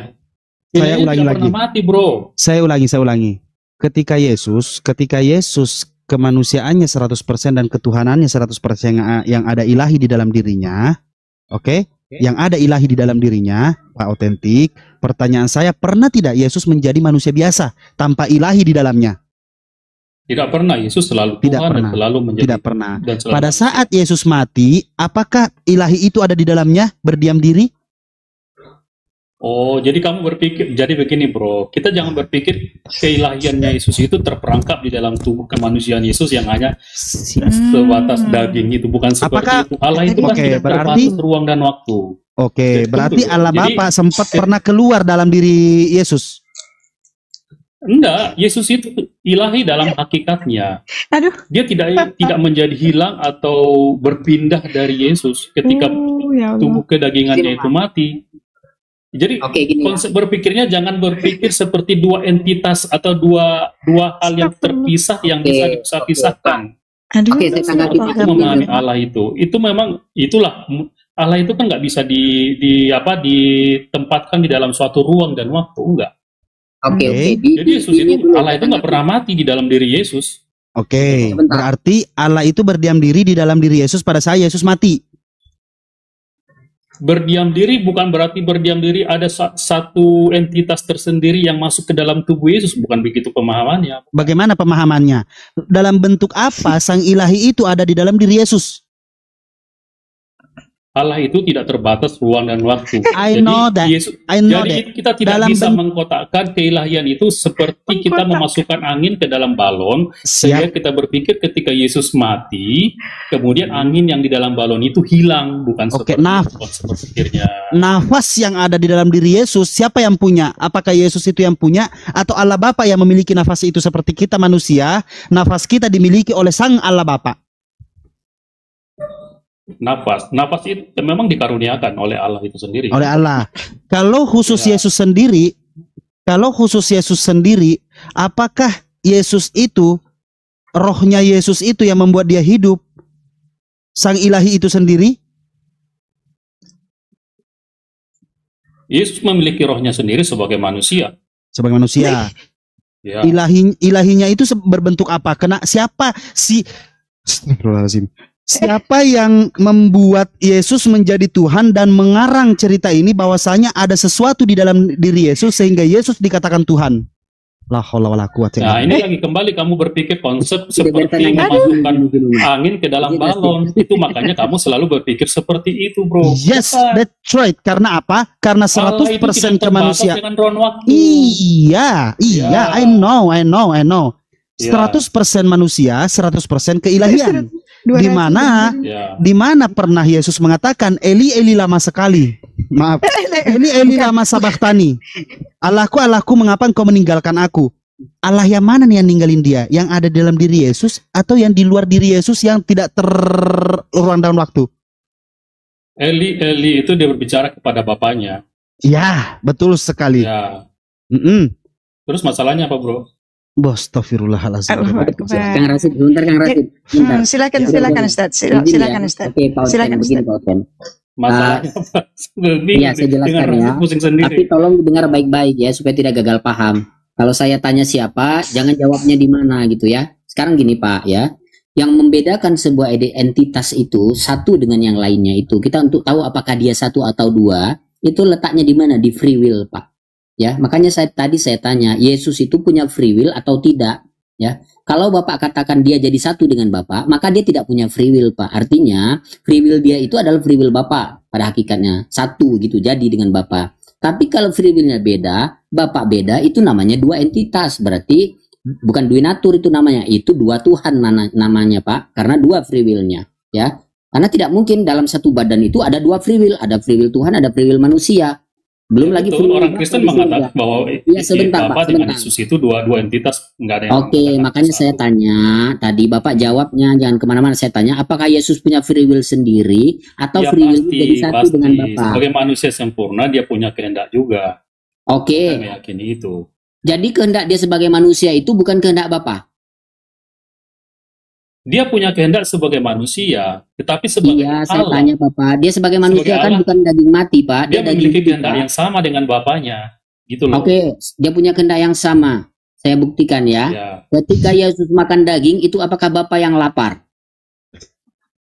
Saya ulangi lagi. Mati, bro. Saya ulangi. Ketika Yesus kemanusiaannya 100% dan ketuhanannya 100% yang ada ilahi di dalam dirinya, oke? Yang ada ilahi di dalam dirinya, Pak Otentik. Pertanyaan saya, pernah tidak Yesus menjadi manusia biasa tanpa ilahi di dalamnya? Tidak pernah. Yesus selalu Tuhan dan selalu menjadi. Tidak pernah. Pada saat Yesus mati, apakah ilahi itu ada di dalamnya, berdiam diri? Oh, jadi kamu berpikir, jadi begini bro, kita jangan berpikir keilahiannya Yesus itu terperangkap di dalam tubuh kemanusiaan Yesus yang hanya sebatas daging itu, bukan seperti itu. Allah itu kan tidak terbatas ruang dan waktu. Oke, berarti Allah Bapa sempat pernah keluar dalam diri Yesus? Enggak, Yesus itu ilahi dalam hakikatnya. Dia tidak menjadi hilang atau berpindah dari Yesus ketika tubuh kedagingannya itu mati. Jadi konsep berpikirnya jangan berpikir seperti dua entitas atau dua hal yang terpisah yang bisa dipisah-pisahkan. Itu memahami Allah itu memang itulah Allah itu kan nggak bisa ditempatkan di dalam suatu ruang dan waktu, enggak. Jadi Yesus itu Allah itu nggak pernah mati di dalam diri Yesus. Berarti Allah itu berdiam diri di dalam diri Yesus pada saat Yesus mati. Berdiam diri bukan berarti berdiam diri ada satu entitas tersendiri yang masuk ke dalam tubuh Yesus, bukan begitu pemahamannya. Bagaimana pemahamannya? Dalam bentuk apa sang ilahi itu ada di dalam diri Yesus? Allah itu tidak terbatas ruang dan waktu. I know that. Kita tidak bisa mengkotakkan keilahian itu seperti kita memasukkan angin ke dalam balon. Sehingga kita berpikir ketika Yesus mati, kemudian angin yang di dalam balon itu hilang, bukan seperti pikirnya. Nafas yang ada di dalam diri Yesus, siapa yang punya? Apakah Yesus itu yang punya? Atau Allah Bapa yang memiliki nafas itu seperti kita manusia? Nafas kita dimiliki oleh Sang Allah Bapa. Nafas itu memang dikaruniakan oleh Allah itu sendiri. Oleh Allah. Kalau khusus Yesus sendiri, apakah Yesus itu, rohnya Yesus itu yang membuat dia hidup, sang ilahi itu sendiri? Yesus memiliki rohnya sendiri sebagai manusia. Sebagai manusia. Ya. Ilahinya itu berbentuk apa? Siapa yang membuat Yesus menjadi Tuhan dan mengarang cerita ini bahwasanya ada sesuatu di dalam diri Yesus sehingga Yesus dikatakan Tuhan? Nah, ini lagi kembali kamu berpikir konsep seperti memasukkan angin ke dalam balon. Itu makanya kamu selalu berpikir seperti itu, bro. Yes, that's right. Karena apa? Karena 100% kemanusiaan. Iya, I know. 100% manusia, 100% keilahian. Di mana pernah Yesus mengatakan Eli Eli lama sekali. Maaf. Eli lama sabachtani. Allahku mengapa engkau meninggalkan aku? Allah yang mana nih yang ninggalin dia? Yang ada dalam diri Yesus atau yang di luar diri Yesus yang tidak terruang dalam waktu? Eli itu dia berbicara kepada bapaknya. Ya, betul sekali. Ya. Terus masalahnya apa, bro? Astagfirullahaladzim. Kang Rasid, bentar Kang Rasid. Silakan Ustaz. Silakan Ustaz. Silakan begini Pak Oten. Masalahnya apa? Iya, saya jelaskan ya. Tapi tolong dengar baik-baik ya supaya tidak gagal paham. Kalau saya tanya siapa, jangan jawabnya di mana gitu ya. Sekarang gini Pak ya. Yang membedakan sebuah entitas itu satu dengan yang lainnya itu kita untuk tahu apakah dia satu atau dua, itu letaknya di mana? Di free will, Pak. Ya, makanya tadi saya tanya, Yesus itu punya free will atau tidak? Ya, kalau Bapak katakan dia jadi satu dengan Bapak, maka dia tidak punya free will, Pak. Artinya, free will dia itu adalah free will Bapak pada hakikatnya. Satu gitu, jadi dengan Bapak. Tapi kalau free willnya beda, Bapak beda, itu namanya dua entitas. Berarti bukan dua natur itu namanya, itu dua Tuhan namanya, Pak. Karena dua free willnya, ya. Karena tidak mungkin dalam satu badan itu ada dua free will, ada free will Tuhan, ada free will manusia. Belum lagi orang Kristen mengatakan bahwa Bapa dengan Yesus itu dua entitas, enggak ada yang. Oke, makanya saya tanya tadi Bapak jawabnya jangan kemana-mana. Saya tanya apakah Yesus punya free will sendiri atau free will jadi satu dengan Bapa? Sebagai manusia sempurna dia punya kehendak juga. Oke. Saya meyakini itu. Jadi kehendak dia sebagai manusia itu bukan kehendak Bapa. Dia punya kehendak sebagai manusia, tetapi sebagai Iya, Allah. saya tanya Bapak, dia sebagai manusia Sebagai kan Allah, bukan daging mati, Pak. Dia daging memiliki hidup, kehendak Pak. yang sama dengan Bapaknya, gitu loh. Oke, dia punya kehendak yang sama. Saya buktikan ya. Ya. Ketika Yesus makan daging, itu apakah Bapak yang lapar?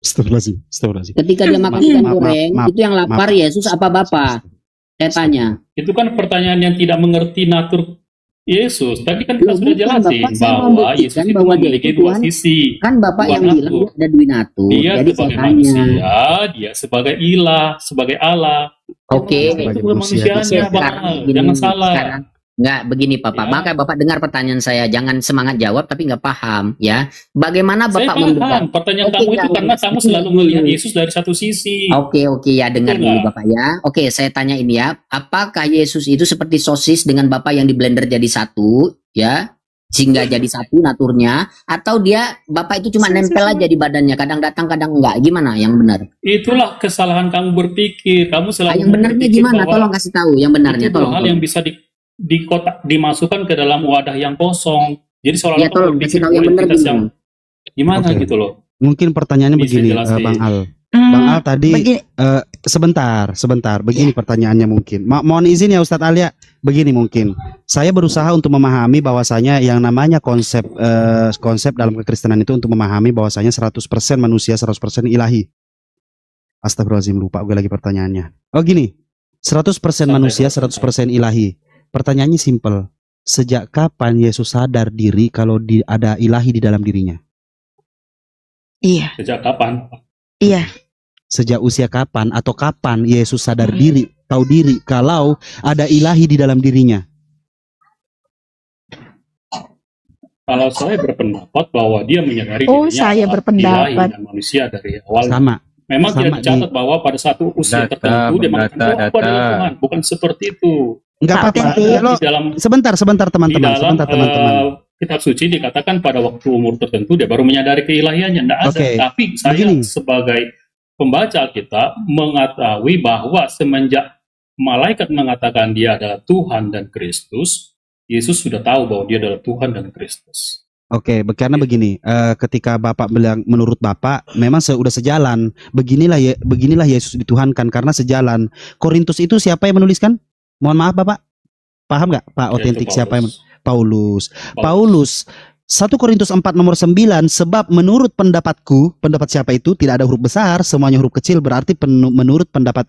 Astagfirullahaladzim, astagfirullahaladzim. Ketika dia makan ikan goreng, itu yang lapar maaf. Yesus apa Bapak? Saya tanya. Itu kan pertanyaan yang tidak mengerti natur Yesus. Tadi kan kita Loh, sudah bukan, jelasin Bapak, saya bahwa membuktikan Yesus itu bahwa dia memiliki itu dua Tuhan. sisi. Kan Bapak Dua yang bilang natur. dia ada dua natur. Dia Jadi saya sebagai tanya. manusia, dia sebagai ilah, sebagai Allah. Oke. Itu kemanusiaannya, Sekarang Bang. gini, Jangan salah. sekarang nggak begini Bapak, Ya. maka Bapak dengar pertanyaan saya, jangan semangat jawab tapi nggak paham ya. Bagaimana Saya Bapak paham. membedakan? Pertanyaan Oke, kamu itu enggak, karena kamu selalu melihat Yesus dari satu sisi. Oke ya, dengar Betul dulu nggak? Bapak ya. Oke, saya tanya ini ya, apakah Yesus itu seperti sosis dengan Bapak yang di blender jadi satu ya, sehingga jadi satu naturnya, atau dia Bapak itu cuma nempel aja di badannya, kadang datang kadang enggak, gimana yang benar? Itulah kesalahan kamu berpikir. Kamu selalu Yang benarnya berpikir gimana? bahwa Tolong kasih tahu yang benarnya, itu tolong. hal yang bisa dimasukkan ke dalam wadah yang kosong. Jadi seolah-olah Ya tolong kasih tahu yang benar kualitas yang gimana. gimana Oke. gitu loh. Mungkin pertanyaannya Bisa begini, jelasin. Bang Al. Bang Al tadi Begini, sebentar. Begini pertanyaannya mungkin. Mohon izin ya Ustadz Alia. Begini mungkin. Saya berusaha untuk memahami bahwasanya yang namanya konsep dalam kekristenan itu untuk memahami bahwasanya 100% manusia, 100% ilahi. Astagfirullahaladzim, lupa gue lagi pertanyaannya. Oh gini. 100% manusia, 100% ilahi. Pertanyaannya simpel. Sejak kapan Yesus sadar diri kalau ada ilahi di dalam dirinya? iya, Sejak kapan? iya. Sejak usia kapan atau kapan Yesus sadar diri, tahu diri kalau ada ilahi di dalam dirinya? Kalau saya berpendapat bahwa dia menyadari Oh, dirinya saya adalah berpendapat. ilahi dan manusia dari awal. Sama. Memang Sama tidak dicatat bahwa pada satu usia tertentu dia mengatakan bahwa aku adalah Tuhan. Bukan seperti itu. Enggak apa-apa. Tentu. Kalau Di dalam sebentar di teman-teman, dalam sebentar teman-teman. kitab suci dikatakan pada waktu umur tertentu dia baru menyadari keilahiannya. Tidak ada. Oke. Tapi saya Begini. sebagai pembaca kita mengetahui bahwa semenjak malaikat mengatakan dia adalah Tuhan dan Kristus, Yesus sudah tahu bahwa dia adalah Tuhan dan Kristus. Oke, karena begini, ketika Bapak bilang menurut Bapak memang sudah sejalan. Beginilah Yesus dituhankan karena sejalan. Korintus itu siapa yang menuliskan? Mohon maaf Bapak. Paham nggak Pak Yaitu otentik siapa yang Paulus. Paulus 1 Korintus 4 nomor 9, sebab menurut pendapatku, pendapat siapa itu? Tidak ada huruf besar, semuanya huruf kecil, berarti menurut pendapat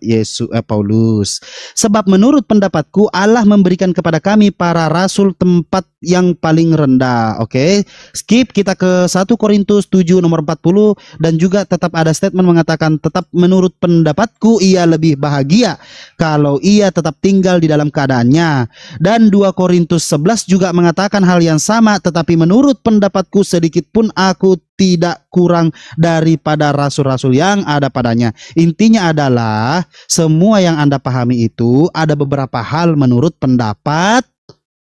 Paulus. Sebab menurut pendapatku Allah memberikan kepada kami para rasul tempat yang paling rendah. Oke. Skip kita ke 1 Korintus 7 nomor 40 dan juga tetap ada statement mengatakan tetap menurut pendapatku ia lebih bahagia kalau ia tetap tinggal di dalam keadaannya. Dan 2 Korintus 11 juga mengatakan hal yang sama, tetapi menurut pendapatku sedikit pun aku tidak kurang daripada rasul-rasul yang ada padanya. Intinya adalah semua yang Anda pahami itu ada beberapa hal menurut pendapat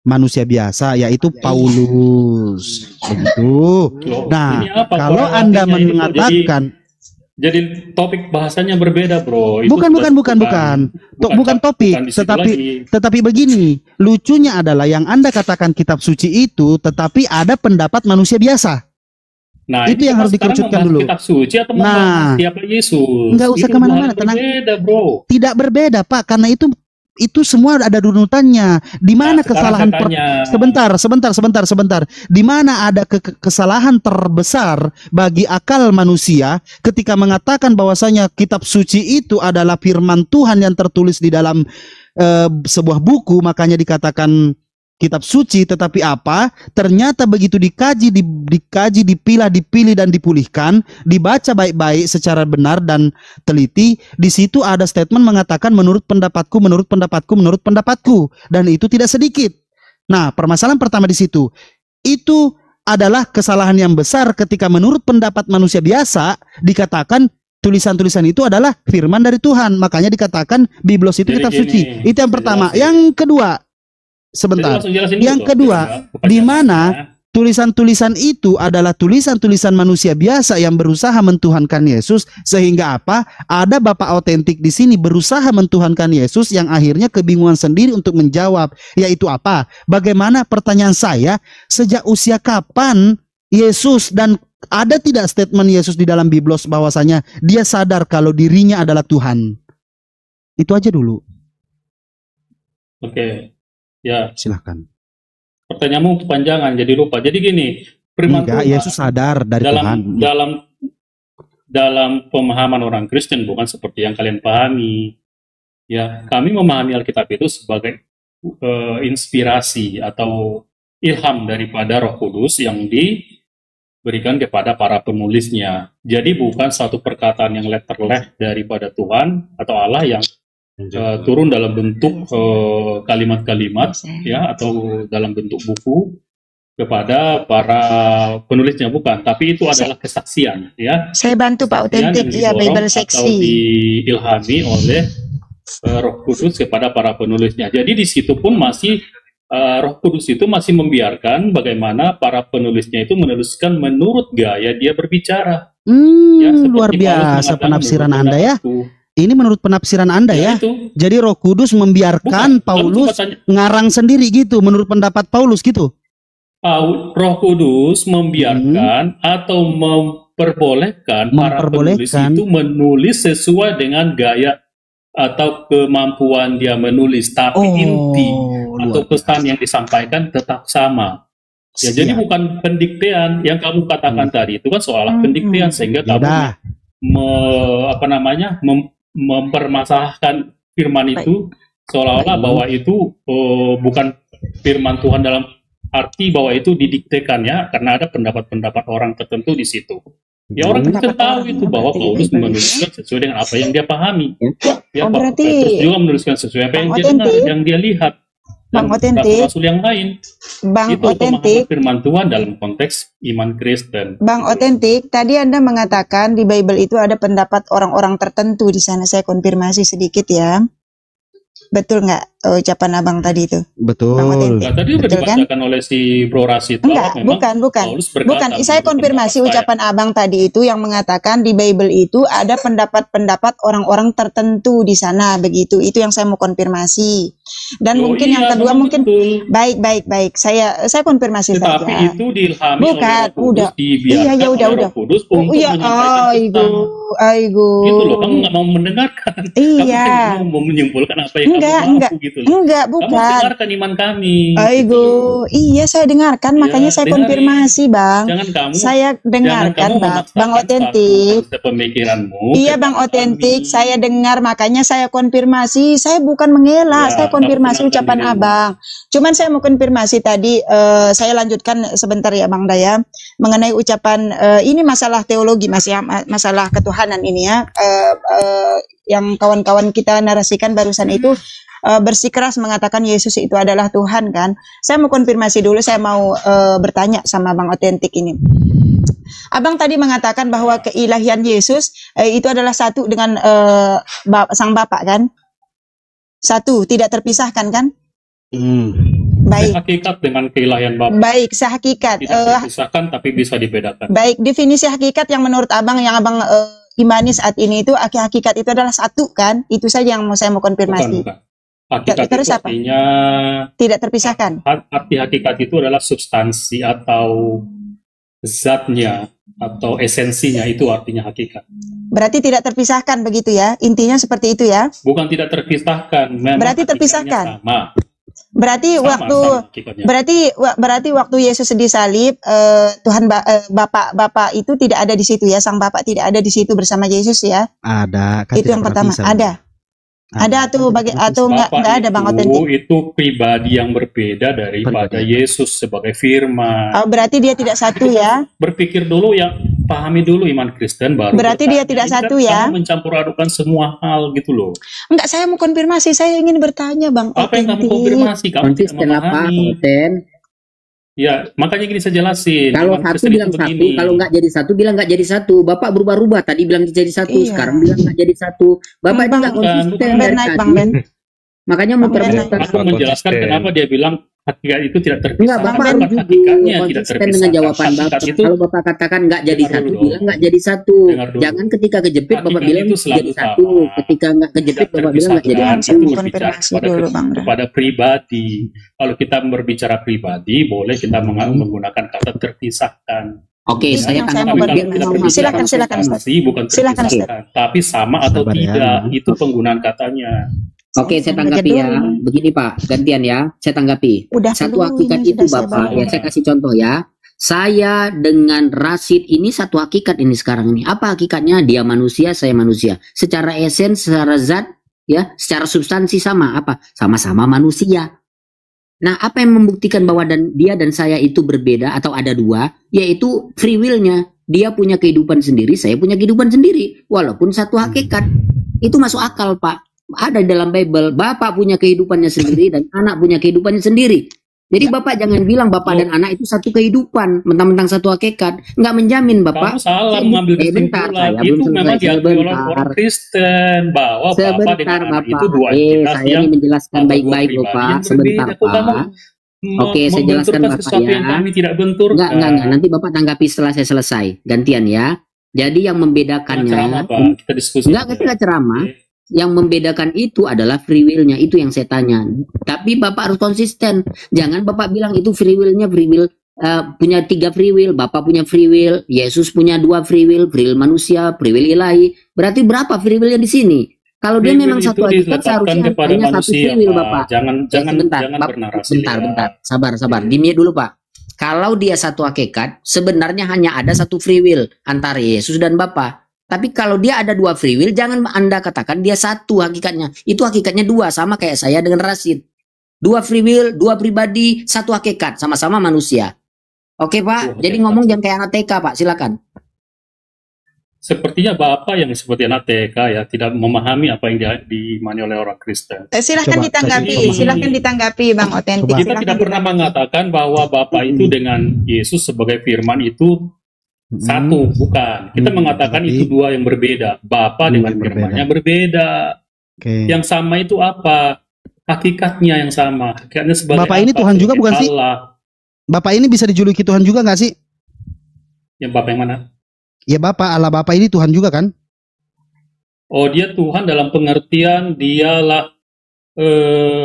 manusia biasa, yaitu Paulus. Begitu. Nah, Ini apa kalau korelasinya Anda ini, Bro? mengatakan Jadi topik bahasanya berbeda, Bro. Itu bukan bukan topik, bukan di situ lagi. tetapi begini, lucunya adalah yang Anda katakan kitab suci itu, tetapi ada pendapat manusia biasa. Nah, Itu ini yang kita harus sekarang dikerucutkan membahas dulu. Kitab suci atau Nah, membahas siapa Yesus? nggak usah Itu kemana-mana, dua hal tenang. berbeda, Bro. Tidak berbeda, Pak, karena itu semua ada runutannya. Di mana Nah, sekarang kesalahan saya tanya. sebentar. Di mana ada kesalahan terbesar bagi akal manusia ketika mengatakan bahwasanya kitab suci itu adalah firman Tuhan yang tertulis di dalam sebuah buku, makanya dikatakan kitab suci. Tetapi apa? Ternyata begitu dikaji, dipilih dan dipulihkan, dibaca baik-baik secara benar dan teliti, di situ ada statement mengatakan menurut pendapatku, dan itu tidak sedikit. Nah, permasalahan pertama di situ, itu adalah kesalahan yang besar ketika menurut pendapat manusia biasa dikatakan tulisan-tulisan itu adalah firman dari Tuhan. Makanya dikatakan Biblos itu Jadi kitab gini, suci. Itu yang pertama. jelasin. Yang kedua, sebentar. Jadi langsung jelasin Yang dulu, kedua, Bukan di mana jelasinnya. tulisan-tulisan itu adalah tulisan-tulisan manusia biasa yang berusaha mentuhankan Yesus, sehingga apa? Ada Bapak otentik di sini berusaha mentuhankan Yesus yang akhirnya kebingungan sendiri untuk menjawab, yaitu apa? Bagaimana, pertanyaan saya, sejak usia kapan Yesus, dan ada tidak statement Yesus di dalam Biblos bahwasanya dia sadar kalau dirinya adalah Tuhan? Itu aja dulu. Oke, ya. Silahkan. Pertanyaanmu kepanjangan, jadi lupa. Jadi gini, firman Tuhan, Yesus sadar dari Tuhan. Dalam pemahaman orang Kristen, bukan seperti yang kalian pahami. Ya, kami memahami Alkitab itu sebagai inspirasi atau ilham daripada Roh Kudus yang diberikan kepada para penulisnya. Jadi bukan satu perkataan yang letterleh daripada Tuhan atau Allah yang turun dalam bentuk kalimat-kalimat, ya, atau dalam bentuk buku kepada para penulisnya, bukan, tapi itu adalah kesaksian, ya. Saya bantu Pak Otentik, ya, Bible seksi. Atau diilhami oleh Roh Kudus kepada para penulisnya. Jadi di situ pun masih Roh Kudus itu masih membiarkan bagaimana para penulisnya itu menuliskan menurut gaya dia berbicara. Ya, luar biasa penafsiran Anda, ya. Ini menurut penafsiran Anda, ya. Itu. Jadi Roh Kudus membiarkan Paulus ngarang sendiri gitu, menurut pendapat Paulus gitu. Roh Kudus membiarkan atau memperbolehkan para penulis itu menulis sesuai dengan gaya atau kemampuan dia menulis, tapi inti atau pesan yang disampaikan tetap sama. Ya, jadi bukan pendiktean yang kamu katakan tadi itu kan seolah pendiktean, sehingga kamu mempermasalahkan firman itu seolah-olah bahwa itu bukan firman Tuhan dalam arti bahwa itu didiktekan, ya, karena ada pendapat-pendapat orang tertentu di situ. Ya, orang Kristen tahu itu bahwa Paulus menuliskan sesuai dengan apa yang dia pahami. Ya, Petrus juga menuliskan sesuai apa yang dia dengar, yang dia lihat. Bang Otentik, rasul yang lain. Bang itu Otentik, firman Tuhan dalam konteks iman Kristen. Bang Otentik, tadi Anda mengatakan di Bible itu ada pendapat orang-orang tertentu di sana. Saya konfirmasi sedikit, ya. Betul nggak ucapan Abang tadi itu? Betul. Nah, tadi udah dibacakan oleh si Bro Rasid. Enggak, bukan. Saya konfirmasi ucapan Abang tadi itu yang mengatakan di Bible itu ada pendapat-pendapat orang-orang tertentu di sana, begitu. Itu yang saya mau konfirmasi. Dan mungkin yang kedua mungkin baik. Saya konfirmasi saja. Tapi itu diilhami oleh Kudus, dibiarkan oleh Kudus untuk menyampaikan pesan. Gitu loh, kamu nggak mau mendengarkan. Iya. Kamu mau menyimpulkan apa yang Enggak, gitu. Enggak, bukan. Kamu dengarkan iman kami. Gitu. Iya, saya dengarkan, makanya saya konfirmasi, Bang. Jangan kamu. Saya dengarkan, Bang Otentik. Pemikiranmu. Iya, Bang Otentik, saya dengar, makanya saya konfirmasi. Saya bukan mengelak, saya konfirmasi ucapan Abang. Cuman saya mau konfirmasi tadi, saya lanjutkan sebentar ya, Bang Daya, mengenai ucapan ini masalah teologi, masalah ketuhanan ini, ya. Yang kawan-kawan kita narasikan barusan itu bersikeras mengatakan Yesus itu adalah Tuhan, kan. Saya mau konfirmasi dulu, saya mau bertanya sama Bang Otentik ini. Abang tadi mengatakan bahwa keilahian Yesus itu adalah satu dengan Sang Bapa, kan? Satu, tidak terpisahkan, kan? Baik. Hakikat dengan keilahian Bapa. Baik, sehakikat. Tidak terpisahkan tapi bisa dibedakan. Baik, definisi hakikat yang menurut Abang, yang Abang imani saat ini itu hakikat itu adalah satu, kan? Itu saja yang saya mau konfirmasi. Bukan. Hakikat terus itu apa? Artinya tidak terpisahkan. Arti hakikat itu adalah substansi atau zatnya atau esensinya, itu artinya hakikat. Berarti tidak terpisahkan begitu, ya? Intinya seperti itu, ya? Bukan tidak terpisahkan. Berarti terpisahkan. Sama. Berarti berarti waktu Yesus disalib, Tuhan Bapa itu tidak ada di situ, ya. Sang Bapa tidak ada di situ bersama Yesus, ya. Ada. Itu yang pertama. Ada atau nggak ada, Bang Otentik? Itu pribadi yang berbeda daripada Yesus sebagai firman. Oh, berarti dia tidak satu, ya? Berpikir dulu, ya, pahami dulu iman Kristen baru. Berarti dia tidak satu, ya? Kamu mencampur adukan semua hal gitu loh. Enggak, saya mau konfirmasi, saya ingin bertanya, Bang Otentik. Apa yang kamu konfirmasi? Kamu tidak memahami. Ya, makanya gini saya jelasin. Kalau satu bilang satu, kalau nggak jadi satu bilang nggak jadi satu. Bapak berubah-ubah, tadi bilang jadi satu, sekarang bilang nggak jadi satu. Bapak itu nggak konsisten dari tadi. Makanya muter-muter. Aku menjelaskan kenapa dia bilang hakikat itu tidak terpisah. Enggak, Bapak Bukan hakikatnya tidak konsisten terpisah. dengan jawaban Bapak. Itu, Kalau Bapak katakan nggak jadi dengar satu, dulu. bilang nggak jadi satu. Dengar dulu. Jangan ketika kejepit Bapak Hakikat bilang itu selalu jadi satu. sama. Ketika nggak kejepit Tidak Bapak bilang nggak jadi terpisahkan. satu. Itu berbicara kepada pribadi. Kalau kita berbicara pribadi, boleh kita menggunakan kata terpisahkan. Oke, saya tanggapi. Silakan, Ustaz. Bukan Silakan, terpisahkan, tapi sama atau Sabar ya. tidak, itu penggunaan katanya. Oke, saya tanggapi ya. Begini Pak, gantian ya. Saya tanggapi. Udah Satu dulu, hakikat ini itu sudah saya Bapak, bawa. ya saya kasih contoh ya. Saya dengan Rashid ini satu hakikat ini sekarang ini. Apa hakikatnya? Dia manusia, saya manusia. Secara esen, secara zat, ya, secara substansi sama. Apa? Sama-sama manusia. Nah, apa yang membuktikan bahwa dia dan saya itu berbeda atau ada dua? Yaitu free will-nya. Dia punya kehidupan sendiri, saya punya kehidupan sendiri. Walaupun satu hakikat. Itu masuk akal, Pak. Ada di dalam Bible. Bapak punya kehidupannya sendiri dan anak punya kehidupannya sendiri. Jadi Bapak jangan bilang Bapak dan anak itu satu kehidupan, mentang-mentang satu hakikat. Nggak menjamin Bapak. Kamu salah mengambil kesimpulan. Itu memang diakui oleh orang Kristen bahwa Bapak dengan anak itu dua entitas saya yang ini menjelaskan baik-baik pribadi Bapak. yang Sebentar berbeda. Kok kamu Pak. Oke, saya jelaskan membenturkan Bapak sesuatu ya. yang kami tidak benturkan. Enggak. Nanti Bapak tanggapi setelah saya selesai. Gantian ya. Jadi yang membedakannya. Ceramah, Pak. Kita diskusi. Enggak ceramah. Yang membedakan itu adalah free will-nya. Itu yang saya tanya. Tapi Bapak harus konsisten. Jangan Bapak bilang itu free will-nya free will. Punya 3 free will. Bapak punya free will. Yesus punya 2 free will. Free will manusia, free will ilahi. Berarti berapa free will-nya di sini? Kalau dia memang satu hakikat seharusnya hanya satu free will Bapak. Jangan Bentar. Sabar. Di-mute dulu Pak. Kalau dia satu hakikat, sebenarnya hanya ada satu free will antara Yesus dan Bapa. Tapi kalau dia ada 2 free will, jangan Anda katakan dia satu hakikatnya. Itu hakikatnya 2, sama kayak saya dengan Rashid. 2 free will, 2 pribadi, satu hakikat, sama-sama manusia. Oke Pak, jadi ngomong jangan kayak anak TK Pak, silakan. Sepertinya Bapak yang seperti anak TK ya, tidak memahami apa yang dimani oleh orang Kristen. Silahkan ditanggapi Bang Otentik. Kita tidak pernah mengatakan bahwa Bapak itu dengan Yesus sebagai firman itu satu, bukan. Kita mengatakan itu 2 yang berbeda. Bapa dengan firman-Nya berbeda. Yang sama itu apa? Hakikatnya yang sama. Hakikatnya sebagai Bapak ini Tuhan juga bukan sih? Bapak ini bisa dijuluki Tuhan juga nggak sih? Yang Bapak yang mana? Ya Bapak, Allah Bapak ini Tuhan juga kan? Oh, dia Tuhan dalam pengertian dialah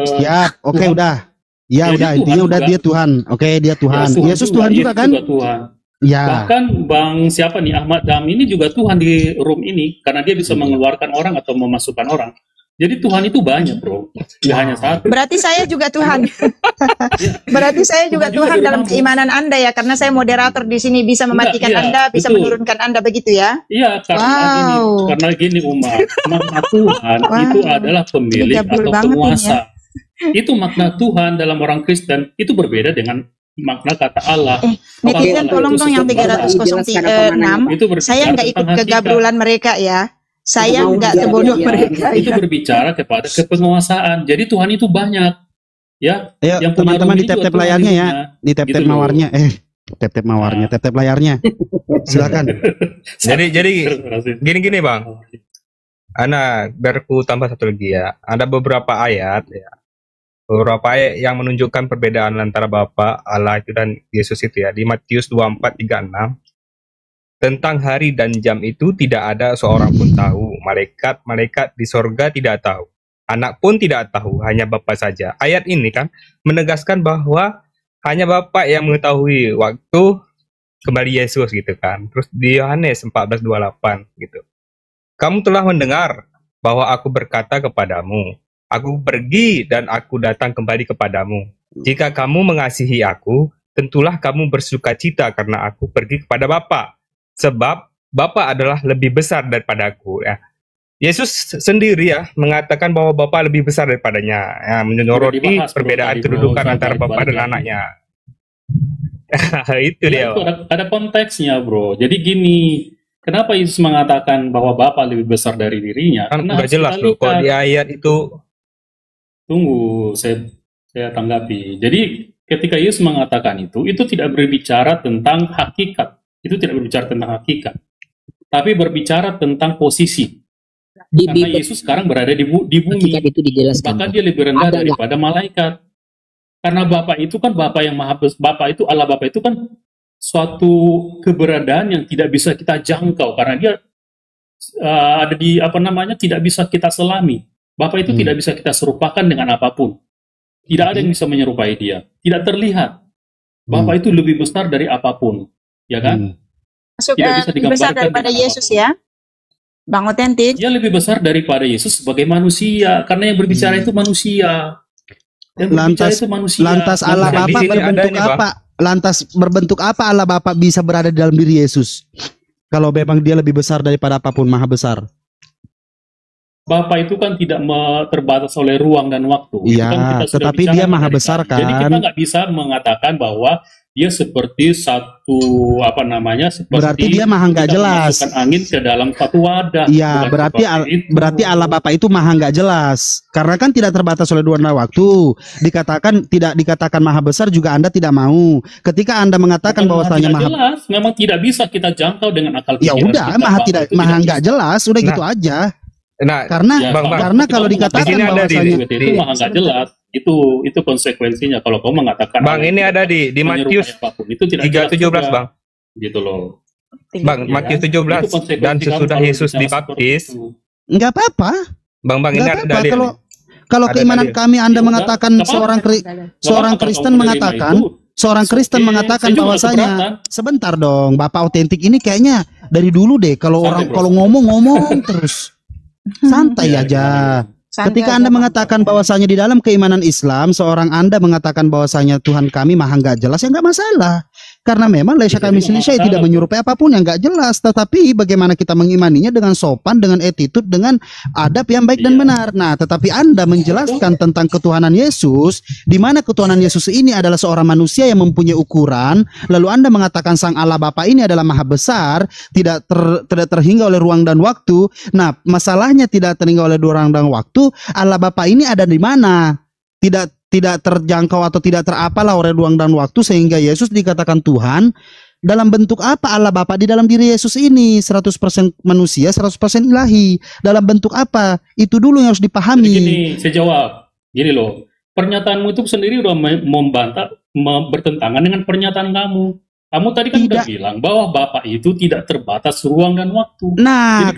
siap, oke udah. Ya udah, intinya udah dia Tuhan. Oke, dia Tuhan. Yesus Tuhan juga kan? Tuhan. Ya. Bahkan Bang siapa nih, Ahmad Dham ini juga Tuhan di room ini karena dia bisa mengeluarkan orang atau memasukkan orang. Jadi Tuhan itu banyak bro, tidak hanya satu. Berarti saya juga Tuhan. Berarti saya juga Tuhan dalam keimanan Anda ya, karena saya moderator di sini, bisa mematikan Anda, bisa menurunkan Anda, begitu ya? Iya, karena gini Umar, makna Tuhan itu adalah pemilik atau penguasa. Itu makna Tuhan dalam orang Kristen itu berbeda dengan makna kata Allah. Netizen tolong dong yang 306, saya nggak ikut kegabrulan mereka ya. Saya nggak sebodoh mereka. Itu berbicara kepada kepenguasaan. Jadi Tuhan itu banyak. Ya. Ayo teman-teman di tap-tap layarnya ya. Di tap-tap mawarnya. Tap-tap mawarnya, tap-tap layarnya. Silakan. Jadi gini Bang. Ana biar ku tambah satu lagi ya. Ada beberapa ayat ya. Beberapa ayat yang menunjukkan perbedaan antara Bapa, Allah itu dan Yesus itu ya. Di Matius 24:36. Tentang hari dan jam itu tidak ada seorang pun tahu. Malaikat di sorga tidak tahu. Anak pun tidak tahu, hanya Bapa saja. Ayat ini kan menegaskan bahwa hanya Bapa yang mengetahui waktu kembali Yesus gitu kan. Terus di Yohanes 14:28 gitu. Kamu telah mendengar bahwa aku berkata kepadamu, aku pergi dan aku datang kembali kepadamu. Jika kamu mengasihi aku, tentulah kamu bersukacita karena aku pergi kepada Bapa. Sebab Bapa adalah lebih besar daripada aku ya. Yesus sendiri ya mengatakan bahwa Bapa lebih besar daripadanya ya, menyoroti perbedaan kedudukan antara Bapa dan anaknya. Itu dia. Itu ada konteksnya bro. Jadi gini, kenapa Yesus mengatakan bahwa Bapa lebih besar dari dirinya? Kan nggak jelas loh kok di ayat itu. Tunggu, saya tanggapi. Jadi ketika Yesus mengatakan itu tidak berbicara tentang hakikat. Itu tidak berbicara tentang hakikat, tapi berbicara tentang posisi. Karena Yesus sekarang berada di bumi, itu dijelaskan, bahkan dia lebih rendah daripada malaikat. Karena Bapa itu kan Bapa yang maha besar, Bapa itu Allah Bapa itu kan suatu keberadaan yang tidak bisa kita jangkau karena dia ada di tidak bisa kita selami. Bapa itu tidak bisa kita serupakan dengan apapun. Tidak ada yang bisa menyerupai dia. Tidak terlihat. Bapa itu lebih besar dari apapun, ya kan? Masuk Tidak bisa lebih besar daripada Yesus ya, Bang Otentik. Dia lebih besar daripada Yesus sebagai manusia, karena yang berbicara itu manusia. Lantas Allah Bapa berbentuk apa? Lantas berbentuk apa Allah Bapa bisa berada di dalam diri Yesus? Kalau memang dia lebih besar daripada apapun, maha besar. Bapa itu kan tidak terbatas oleh ruang dan waktu. Iya, tetapi dia maha besar kan. Jadi kita nggak bisa mengatakan bahwa dia seperti satu seperti berarti dia maha nggak jelas. Masukkan angin ke dalam satu wadah. Iya, berarti Allah Bapa itu maha nggak jelas. Karena kan tidak terbatas oleh ruang dan waktu. Tidak dikatakan maha besar juga Anda tidak mau. Ketika Anda mengatakan bahwasanya maha jelas, memang tidak bisa kita jangkau dengan akal pikiran. Ya udah, maha nggak jelas, udah gitu aja. Nah, karena kalau dikatakan bahwasanya itu maha nggak jelas. Itu konsekuensinya kalau kamu mengatakan Bang ini ada di Matius 3:17 Bang. Gitu loh. Bang, Matius 17 dan sesudah Yesus dibaptis. Enggak apa-apa. Bang ini ada kalau keimanan kami Anda mengatakan seorang Kristen mengatakan bahwasanya sebentar dong, Bapak Otentik ini kayaknya dari dulu deh kalau ngomong terus. Santai aja. Ketika Anda mengatakan bahwasanya di dalam keimanan Islam seorang Anda mengatakan bahwasanya Tuhan kami maha nggak jelas, ya nggak masalah. Karena memang laisa kami Indonesia tidak menyerupai apapun yang nggak jelas. Tetapi bagaimana kita mengimaninya dengan sopan, dengan attitude, dengan adab yang baik dan benar. Nah, tetapi Anda menjelaskan tentang ketuhanan Yesus, di mana ketuhanan Yesus ini adalah seorang manusia yang mempunyai ukuran. Lalu Anda mengatakan Sang Allah Bapa ini adalah maha besar, tidak terhingga oleh ruang dan waktu. Nah, masalahnya tidak terhingga oleh ruang dan waktu. Allah Bapa ini ada di mana? Tidak terjangkau atau tidak terapalah oleh ruang dan waktu sehingga Yesus dikatakan Tuhan. Dalam bentuk apa Allah Bapa di dalam diri Yesus ini? 100% manusia, 100% ilahi. Dalam bentuk apa? Itu dulu yang harus dipahami. Jadi gini, saya jawab. Gini loh, pernyataanmu itu sendiri udah membantah, bertentangan dengan pernyataan kamu. Kamu tadi kan sudah bilang bahwa Bapa itu tidak terbatas ruang dan waktu. Nah,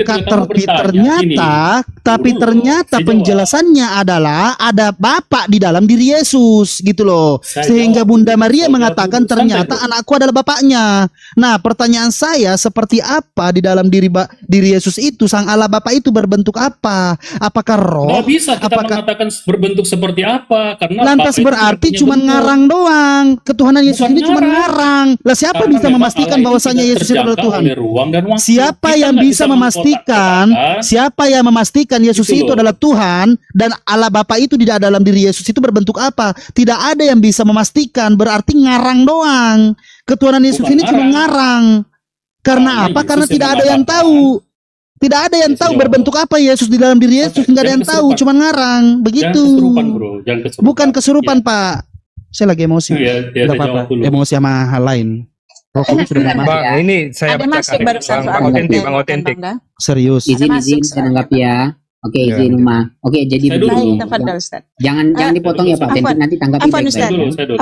ternyata penjelasannya adalah ada Bapa di dalam diri Yesus gitu loh. Sehingga Bunda Maria mengatakan ternyata anakku adalah bapaknya. Nah, pertanyaan saya seperti apa di dalam diri Yesus itu Sang Allah Bapa itu berbentuk apa? Apakah roh? Nggak bisa kita mengatakan berbentuk seperti apa karena lantas berarti cuma ngarang doang. Ketuhanan Yesus ini cuma ngarang. Siapa bisa memastikan bahwasanya Yesus itu adalah Tuhan? Siapa yang bisa memastikan? Siapa yang memastikan Yesus itu adalah Tuhan dan Allah Bapa itu tidak dalam diri Yesus itu berbentuk apa? Tidak ada yang bisa memastikan. Berarti ngarang doang. Ketuhanan Yesus ini cuma ngarang. Karena apa? Karena tidak ada yang tahu. Tidak ada yang tahu berbentuk apa Yesus di dalam diri Yesus. Tidak ada yang tahu, cuma ngarang. Begitu. Bukan kesurupan, Pak. Saya lagi emosi. Tidak apa-apa. Emosi sama hal lain. Bang, ini saya bacakan Bang Otentik. Serius. Izin saya anggap ya. Oke, izin Uma. Oke, jadi begini. Jangan dipotong ya Pak. Nanti tanggapi baik-baik.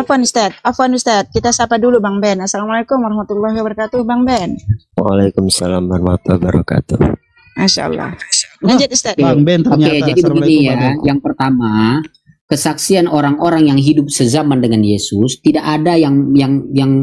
Afwan Ustaz. Kita sapa dulu Bang Ben. Assalamualaikum warahmatullahi wabarakatuh, Bang Ben. Waalaikumsalam warahmatullahi wabarakatuh. Masya Allah. Lanjut Ustaz. Bang Ben ternyata. Oke, jadi begini ya. Yang pertama, kesaksian orang-orang yang hidup sezaman dengan Yesus tidak ada yang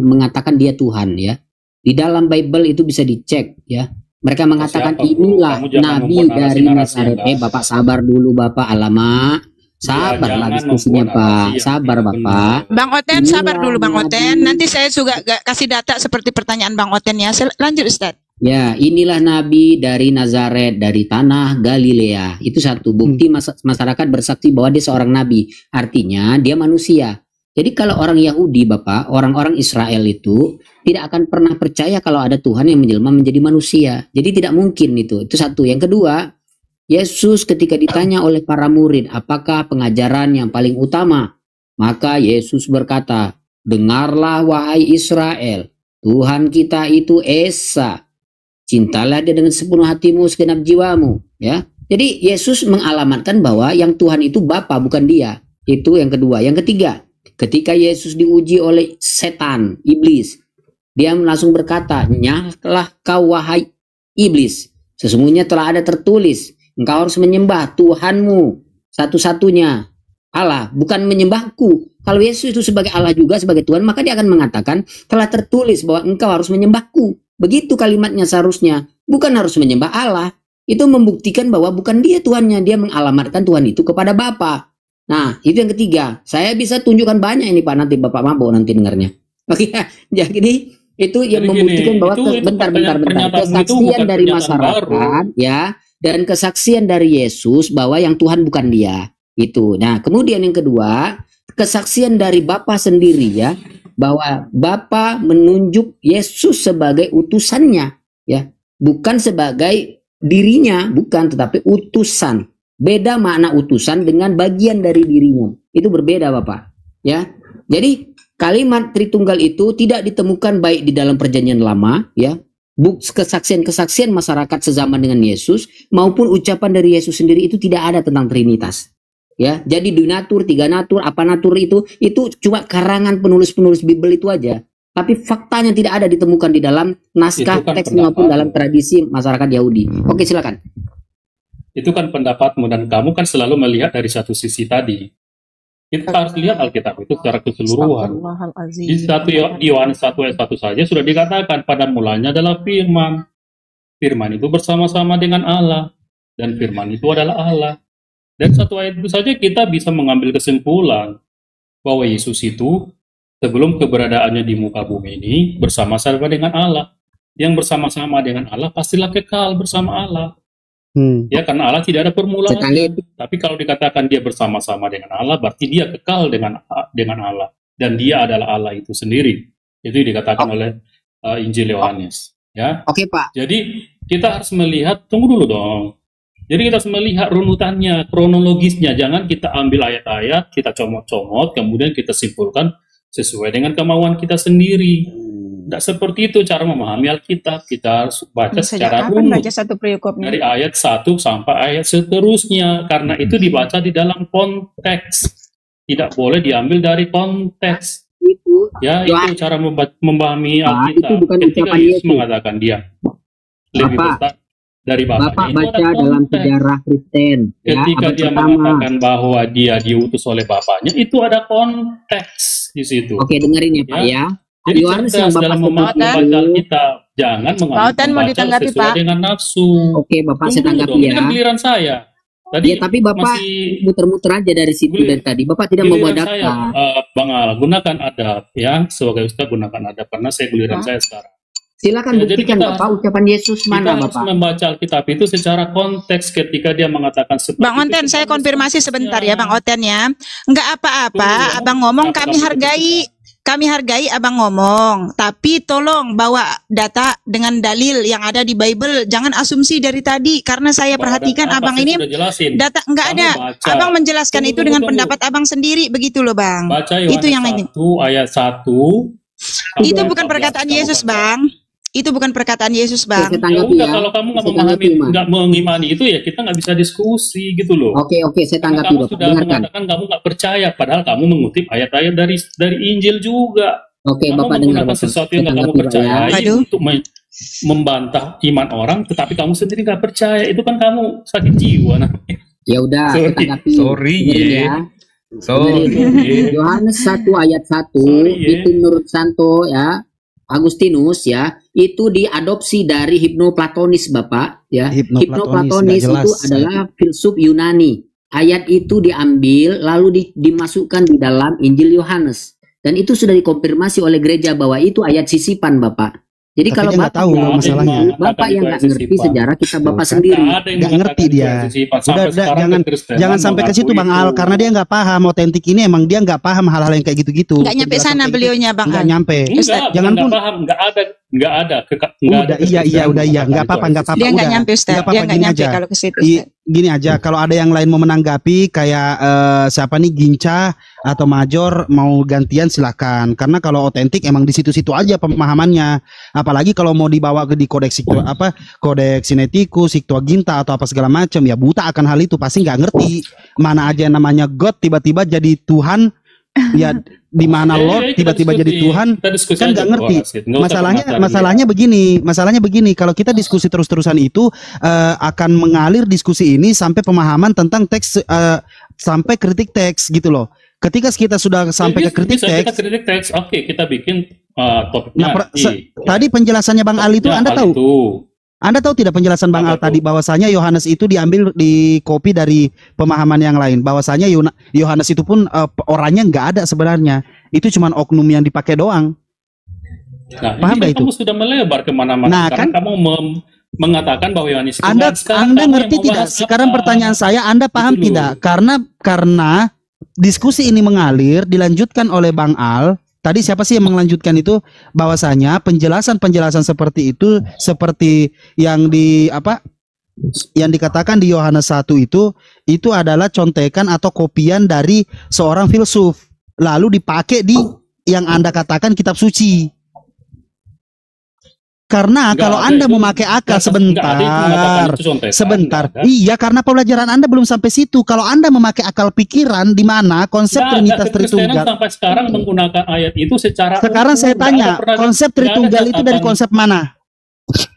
mengatakan dia Tuhan ya. Di dalam Bible itu bisa dicek ya. Mereka mengatakan inilah nabi dari Nazaret. Bapak sabar dulu Bapak, alamak. Sabar lah diskusinya Pak. Sabar Bapak. Bang Oten sabar dulu Bang Oten. Nanti saya juga kasih data seperti pertanyaan Bang Oten ya. Lanjut Ustaz. Ya, inilah nabi dari Nazaret, dari tanah Galilea. Itu satu bukti masyarakat bersaksi bahwa dia seorang nabi. Artinya dia manusia. Jadi kalau orang Yahudi Bapak, orang-orang Israel itu tidak akan pernah percaya kalau ada Tuhan yang menjelma menjadi manusia. Jadi tidak mungkin itu. Itu satu. Yang kedua, Yesus ketika ditanya oleh para murid, apakah pengajaran yang paling utama? Maka Yesus berkata, dengarlah wahai Israel, Tuhan kita itu Esa. Cintalah dia dengan sepenuh hatimu, segenap jiwamu. Ya. Jadi Yesus mengalamatkan bahwa yang Tuhan itu Bapa bukan dia. Itu yang kedua. Yang ketiga, ketika Yesus diuji oleh setan, iblis, dia langsung berkata, "Nyahlah kau wahai iblis, sesungguhnya telah ada tertulis, engkau harus menyembah Tuhanmu satu-satunya Allah, bukan menyembahku." Kalau Yesus itu sebagai Allah juga, sebagai Tuhan, maka dia akan mengatakan, telah tertulis bahwa engkau harus menyembahku. Begitu kalimatnya seharusnya, bukan harus menyembah Allah. Itu membuktikan bahwa bukan dia Tuhannya, dia mengalamatkan Tuhan itu kepada Bapa. Nah, itu yang ketiga. Saya bisa tunjukkan banyak ini Pak, nanti Bapak mabuk nanti dengarnya. Oke, jadi itu yang membuktikan bahwa bentar. Kesaksian dari masyarakat, ya, dan kesaksian dari Yesus bahwa yang Tuhan bukan dia. Itu. Nah, kemudian yang kedua, kesaksian dari Bapa sendiri, ya, bahwa Bapa menunjuk Yesus sebagai utusannya, ya, bukan sebagai dirinya, bukan, tetapi utusan. Beda makna utusan dengan bagian dari dirinya. Itu berbeda, Bapak. Ya. Jadi kalimat Tritunggal itu tidak ditemukan baik di dalam Perjanjian Lama, ya, kesaksian-kesaksian masyarakat sezaman dengan Yesus maupun ucapan dari Yesus sendiri itu tidak ada tentang Trinitas. Ya, jadi dunatur, tiga natur, apa natur itu cuma karangan penulis-penulis Bible itu aja. Tapi faktanya tidak ada ditemukan di dalam naskah teks maupun dalam tradisi masyarakat Yahudi. Oke, silakan. Itu kan pendapatmu, dan kamu kan selalu melihat dari satu sisi tadi. Kita harus lihat Alkitab itu secara keseluruhan. Di Yohanes 1 ayat 1 saja sudah dikatakan, pada mulanya adalah firman. Firman itu bersama-sama dengan Allah, dan firman itu adalah Allah. Dan satu ayat itu saja kita bisa mengambil kesimpulan bahwa Yesus itu sebelum keberadaannya di muka bumi ini bersama-sama dengan Allah. Yang bersama-sama dengan Allah pastilah kekal bersama Allah. Ya, karena Allah tidak ada permulaan. Tapi kalau dikatakan dia bersama-sama dengan Allah, berarti dia kekal dengan Allah. Dan dia adalah Allah itu sendiri. Itu dikatakan oleh Injil Yohanes. Ya. Oke, Pak. Jadi kita harus melihat, tunggu dulu dong. Jadi kita harus melihat runutannya, kronologisnya. Jangan kita ambil ayat-ayat, kita comot-comot, kemudian kita simpulkan sesuai dengan kemauan kita sendiri. Tidak seperti itu cara memahami Alkitab. Kita harus baca secara runut. Dari ayat 1 sampai ayat seterusnya. Karena itu dibaca di dalam konteks. Tidak boleh diambil dari konteks. Ya, itu cara memahami Alkitab. Ketika Yesus mengatakan dia lebih besar dari Bapak baca dalam sejarah Kristen. Ketika dia mengatakan bahwa dia diutus oleh Bapaknya, itu ada konteks di situ. Oke, dengerin ya Pak ya. Jadi cerdas dalam membaca Alkitab, jangan membaca sesuai dengan nafsu. Oke, Bapak saya tanggapi ya. Ini kan giliran saya. Tadi ya, tapi Bapak muter-muter aja dari situ dari tadi. Bapak tidak membawa data. Bang Al, gunakan adab ya. Sebagai Ustaz gunakan adab karena saya giliran saya sekarang. Silakan buktikan Bapak ucapan Yesus mana Bapak. Kita harus membaca Alkitab itu secara konteks ketika dia mengatakan seperti Bang Oten, saya konfirmasi sebentar ya Bang Oten ya. Enggak apa-apa, Abang ngomong kami hargai Abang ngomong. Tapi tolong bawa data dengan dalil yang ada di Bible. Jangan asumsi dari tadi karena saya perhatikan Abang ini data enggak ada. Abang menjelaskan itu dengan pendapat Abang sendiri begitu loh Bang. Itu yang ini. Ayat 1. Itu bukan perkataan Yesus Bang. Itu bukan perkataan Yesus Bang. Kalau kamu nggak mengimani itu ya kita nggak bisa diskusi gitu loh. Oke, saya tanggapi Bapak. Kamu sudah mengatakan kamu nggak percaya, padahal kamu mengutip ayat-ayat dari Injil juga. Oke, kamu Bapak menggunakan sesuatu yang kamu percaya untuk membantah iman orang, tetapi kamu sendiri nggak percaya. Itu kan kamu sakit jiwa. Ya udah, saya tanggapi. Yohanes 1 ayat 1 itu menurut Santo ya. Agustinus ya, itu diadopsi dari hipnoplatonis Bapak ya. Hipnoplatonis itu adalah filsuf Yunani. Ayat itu diambil lalu dimasukkan di dalam Injil Yohanes. Dan itu sudah dikonfirmasi oleh gereja bahwa itu ayat sisipan Bapak. Jadi kalau Bapak tahu masalahnya. Bapak yang nggak ngerti sejarah kita Bapak sendiri. Nggak ngerti dia. Jangan sampai ke situ Bang Al, karena dia nggak paham otentik ini, emang dia nggak paham hal-hal yang kayak gitu-gitu. Nggak nyampe sana beliaunya Bang Al. Nggak nyampe. Jangan pun paham, nggak ada. Iya, nggak apa-apa. Dia nggak nyampe Ustaz. Dia nggak nyampe kalau ke situ. Gini aja, kalau ada yang lain mau menanggapi kayak siapa nih Ginca atau Major mau gantian silakan. Karena kalau otentik emang di situ-situ aja pemahamannya. Apalagi kalau mau dibawa ke di kodeks Sinaiticus, Septuaginta atau apa segala macam ya buta akan hal itu, pasti nggak ngerti. Mana aja yang namanya God tiba-tiba jadi Tuhan Ya di mana Lord tiba-tiba jadi Tuhan kan nggak ngerti. Masalahnya begini, kalau kita diskusi terus-terusan itu akan mengalir diskusi ini sampai pemahaman tentang teks sampai kritik teks gitu loh. Ketika kita sudah sampai ke kritik teks, oke, kita bikin topiknya. Tadi penjelasannya Bang Ali itu Anda tahu? Anda tahu tidak penjelasan Bang Al tadi bahwasanya Yohanes itu diambil di copy dari pemahaman yang lain, bahwasanya Yohanes itu pun orangnya nggak ada sebenarnya, itu cuma oknum yang dipakai doang. Nah, paham nggak itu? Kamu sudah melebar kemana-mana. Nah, kan kamu mengatakan bahwa Yohanes itu Anda ngerti tidak? Sekarang pertanyaan saya, Anda paham gitu tidak? Karena diskusi ini mengalir dilanjutkan oleh Bang Al. Tadi siapa sih yang melanjutkan itu, bahwasanya penjelasan seperti itu, seperti yang yang dikatakan di Yohanes 1 itu adalah contekan atau kopian dari seorang filsuf, lalu dipakai di yang Anda katakan kitab suci. Karena kalau Anda memakai akal sebentar, iya, karena pembelajaran Anda belum sampai situ. Kalau Anda memakai akal pikiran, di mana konsep Trinitas Tritunggal sampai sekarang menggunakan ayat itu secara sekarang saya tanya, konsep Tritunggal itu dari konsep mana?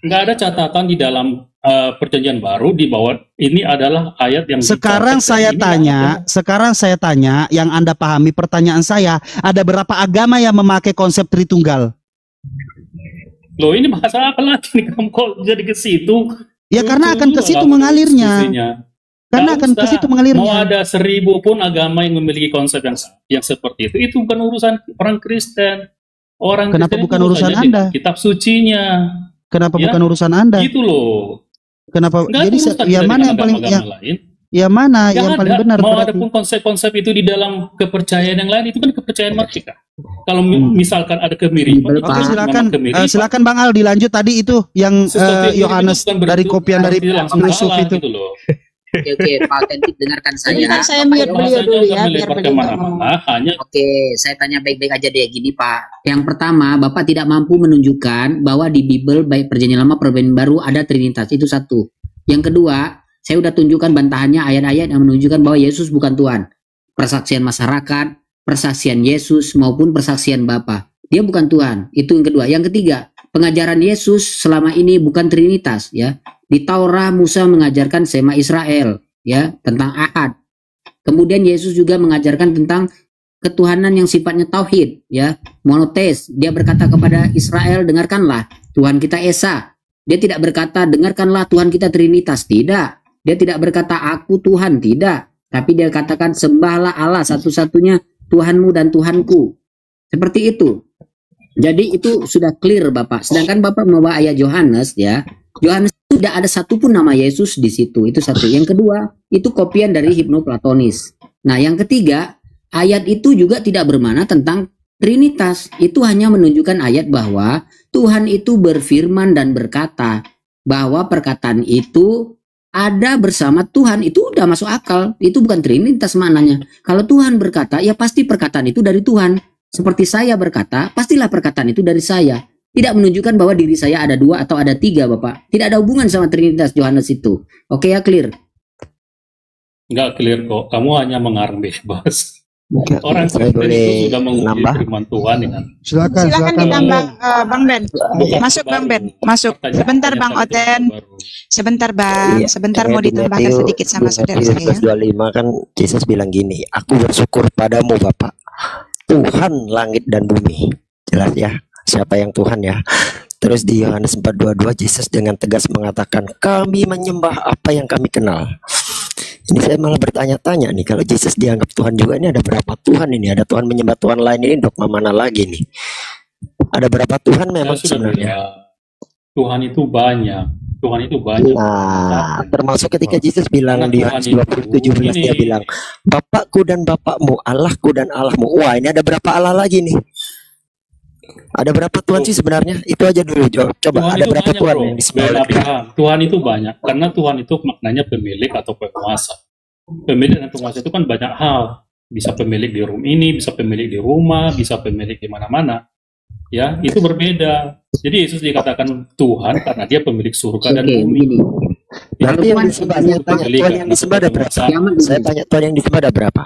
Nggak ada catatan di dalam Perjanjian Baru di bawah ini adalah ayat yang sekarang saya tanya, yang Anda pahami pertanyaan saya, ada berapa agama yang memakai konsep Tritunggal? Loh, ini bahasa apa lagi nih, kamu kok jadi ke situ? Ya karena akan ke situ mengalirnya. Karena akan ke situ mengalirnya. Mau ada 1000 pun agama yang memiliki konsep yang seperti itu bukan urusan orang Kristen. Kenapa bukan urusan Anda? Kitab sucinya. Kenapa bukan urusan Anda? Gitu loh. Kenapa? Jadi ya mana yang paling yang paling benar? Mau ada pun konsep-konsep itu di dalam kepercayaan yang lain, itu kan kepercayaan mereka. Kalau misalkan ada kemiripan, silakan Bang Al dilanjut tadi itu yang Yohanes dari kopian dari filsuf itu. Gitu loh. Oke, Pak Autentik, dengarkan saya. Saya mute beliau dulu ya, biar Oke, saya tanya baik-baik aja deh, gini Pak. Yang pertama, Bapak tidak mampu menunjukkan bahwa di Bible baik Perjanjian Lama Perjanjian Baru ada Trinitas, itu satu. Yang kedua, saya udah tunjukkan bantahannya ayat-ayat yang menunjukkan bahwa Yesus bukan Tuhan. Persaksian masyarakat, persaksian Yesus maupun persaksian Bapa. Dia bukan Tuhan. Itu yang kedua. Yang ketiga, pengajaran Yesus selama ini bukan Trinitas, ya. Di Taurat Musa mengajarkan Sema Israel, ya, tentang Ahad. Kemudian Yesus juga mengajarkan tentang ketuhanan yang sifatnya tauhid, ya, monoteis. Dia berkata kepada Israel, dengarkanlah Tuhan kita Esa. Dia tidak berkata dengarkanlah Tuhan kita Trinitas, tidak. Dia tidak berkata aku Tuhan, tidak. Tapi dia katakan sembahlah Allah satu-satunya Tuhanmu dan Tuhanku. Seperti itu. Jadi itu sudah clear Bapak. Sedangkan Bapak membawa ayat Yohanes, ya. Yohanes tidak ada satupun nama Yesus di situ. Itu satu. Yang kedua, itu kopian dari hipnoplatonis. Nah, yang ketiga, ayat itu juga tidak bermakna tentang Trinitas. Itu hanya menunjukkan ayat bahwa Tuhan itu berfirman dan berkata, bahwa perkataan itu ada bersama Tuhan. Itu udah masuk akal. Itu bukan Trinitas maknanya. Kalau Tuhan berkata, ya pasti perkataan itu dari Tuhan. Seperti saya berkata, pastilah perkataan itu dari saya. Tidak menunjukkan bahwa diri saya ada 2 atau ada 3, Bapak. Tidak ada hubungan sama Trinitas Yohanes itu. Oke ya, clear? Enggak clear kok. Kamu hanya mengarang bebas. Enggak, orang saya boleh sudah menguji firman Tuhan dengan. Silakan ditambah Bang Ben. Masuk Bang Ben. Masuk. Sebentar Bang Oten. Sebentar Bang. Iya, Sebentar mau ditambahkan sedikit sama saudara saya. 25 kan Yesus bilang gini, aku bersyukur padamu Bapak, Tuhan langit dan bumi. Jelas ya, siapa yang Tuhan ya. Terus di Yohanes 4:22 Yesus dengan tegas mengatakan, kami menyembah apa yang kami kenal. Ini saya malah bertanya-tanya nih, kalau Yesus dianggap Tuhan juga, ini ada berapa Tuhan ini? Ada Tuhan menyembah Tuhan lain, ini dogma mana lagi nih? Ada berapa Tuhan memang sebenarnya? Tuhan itu banyak. Tuhan itu banyak. Nah, termasuk ketika Yesus bilang di Yohanes 20:17 dia bilang, Bapakku dan Bapakmu, Allahku dan Allahmu. Wah, ini ada berapa Allah lagi nih? Ada berapa Tuhan sih sebenarnya? Itu aja dulu, coba Tuhan ada berapa banyak, Tuhan yang disembah? Tuhan itu banyak, karena Tuhan itu maknanya pemilik atau penguasa. Pemilik dan penguasa itu kan banyak hal. Bisa pemilik di rumah ini, bisa pemilik di rumah, bisa pemilik di mana-mana. Ya, itu berbeda. Jadi Yesus dikatakan Tuhan karena dia pemilik surga dan bumi. Berarti yang disembah, Tuhan yang disembah ada berapa? Saya tanya, Tuhan yang disembah ada berapa?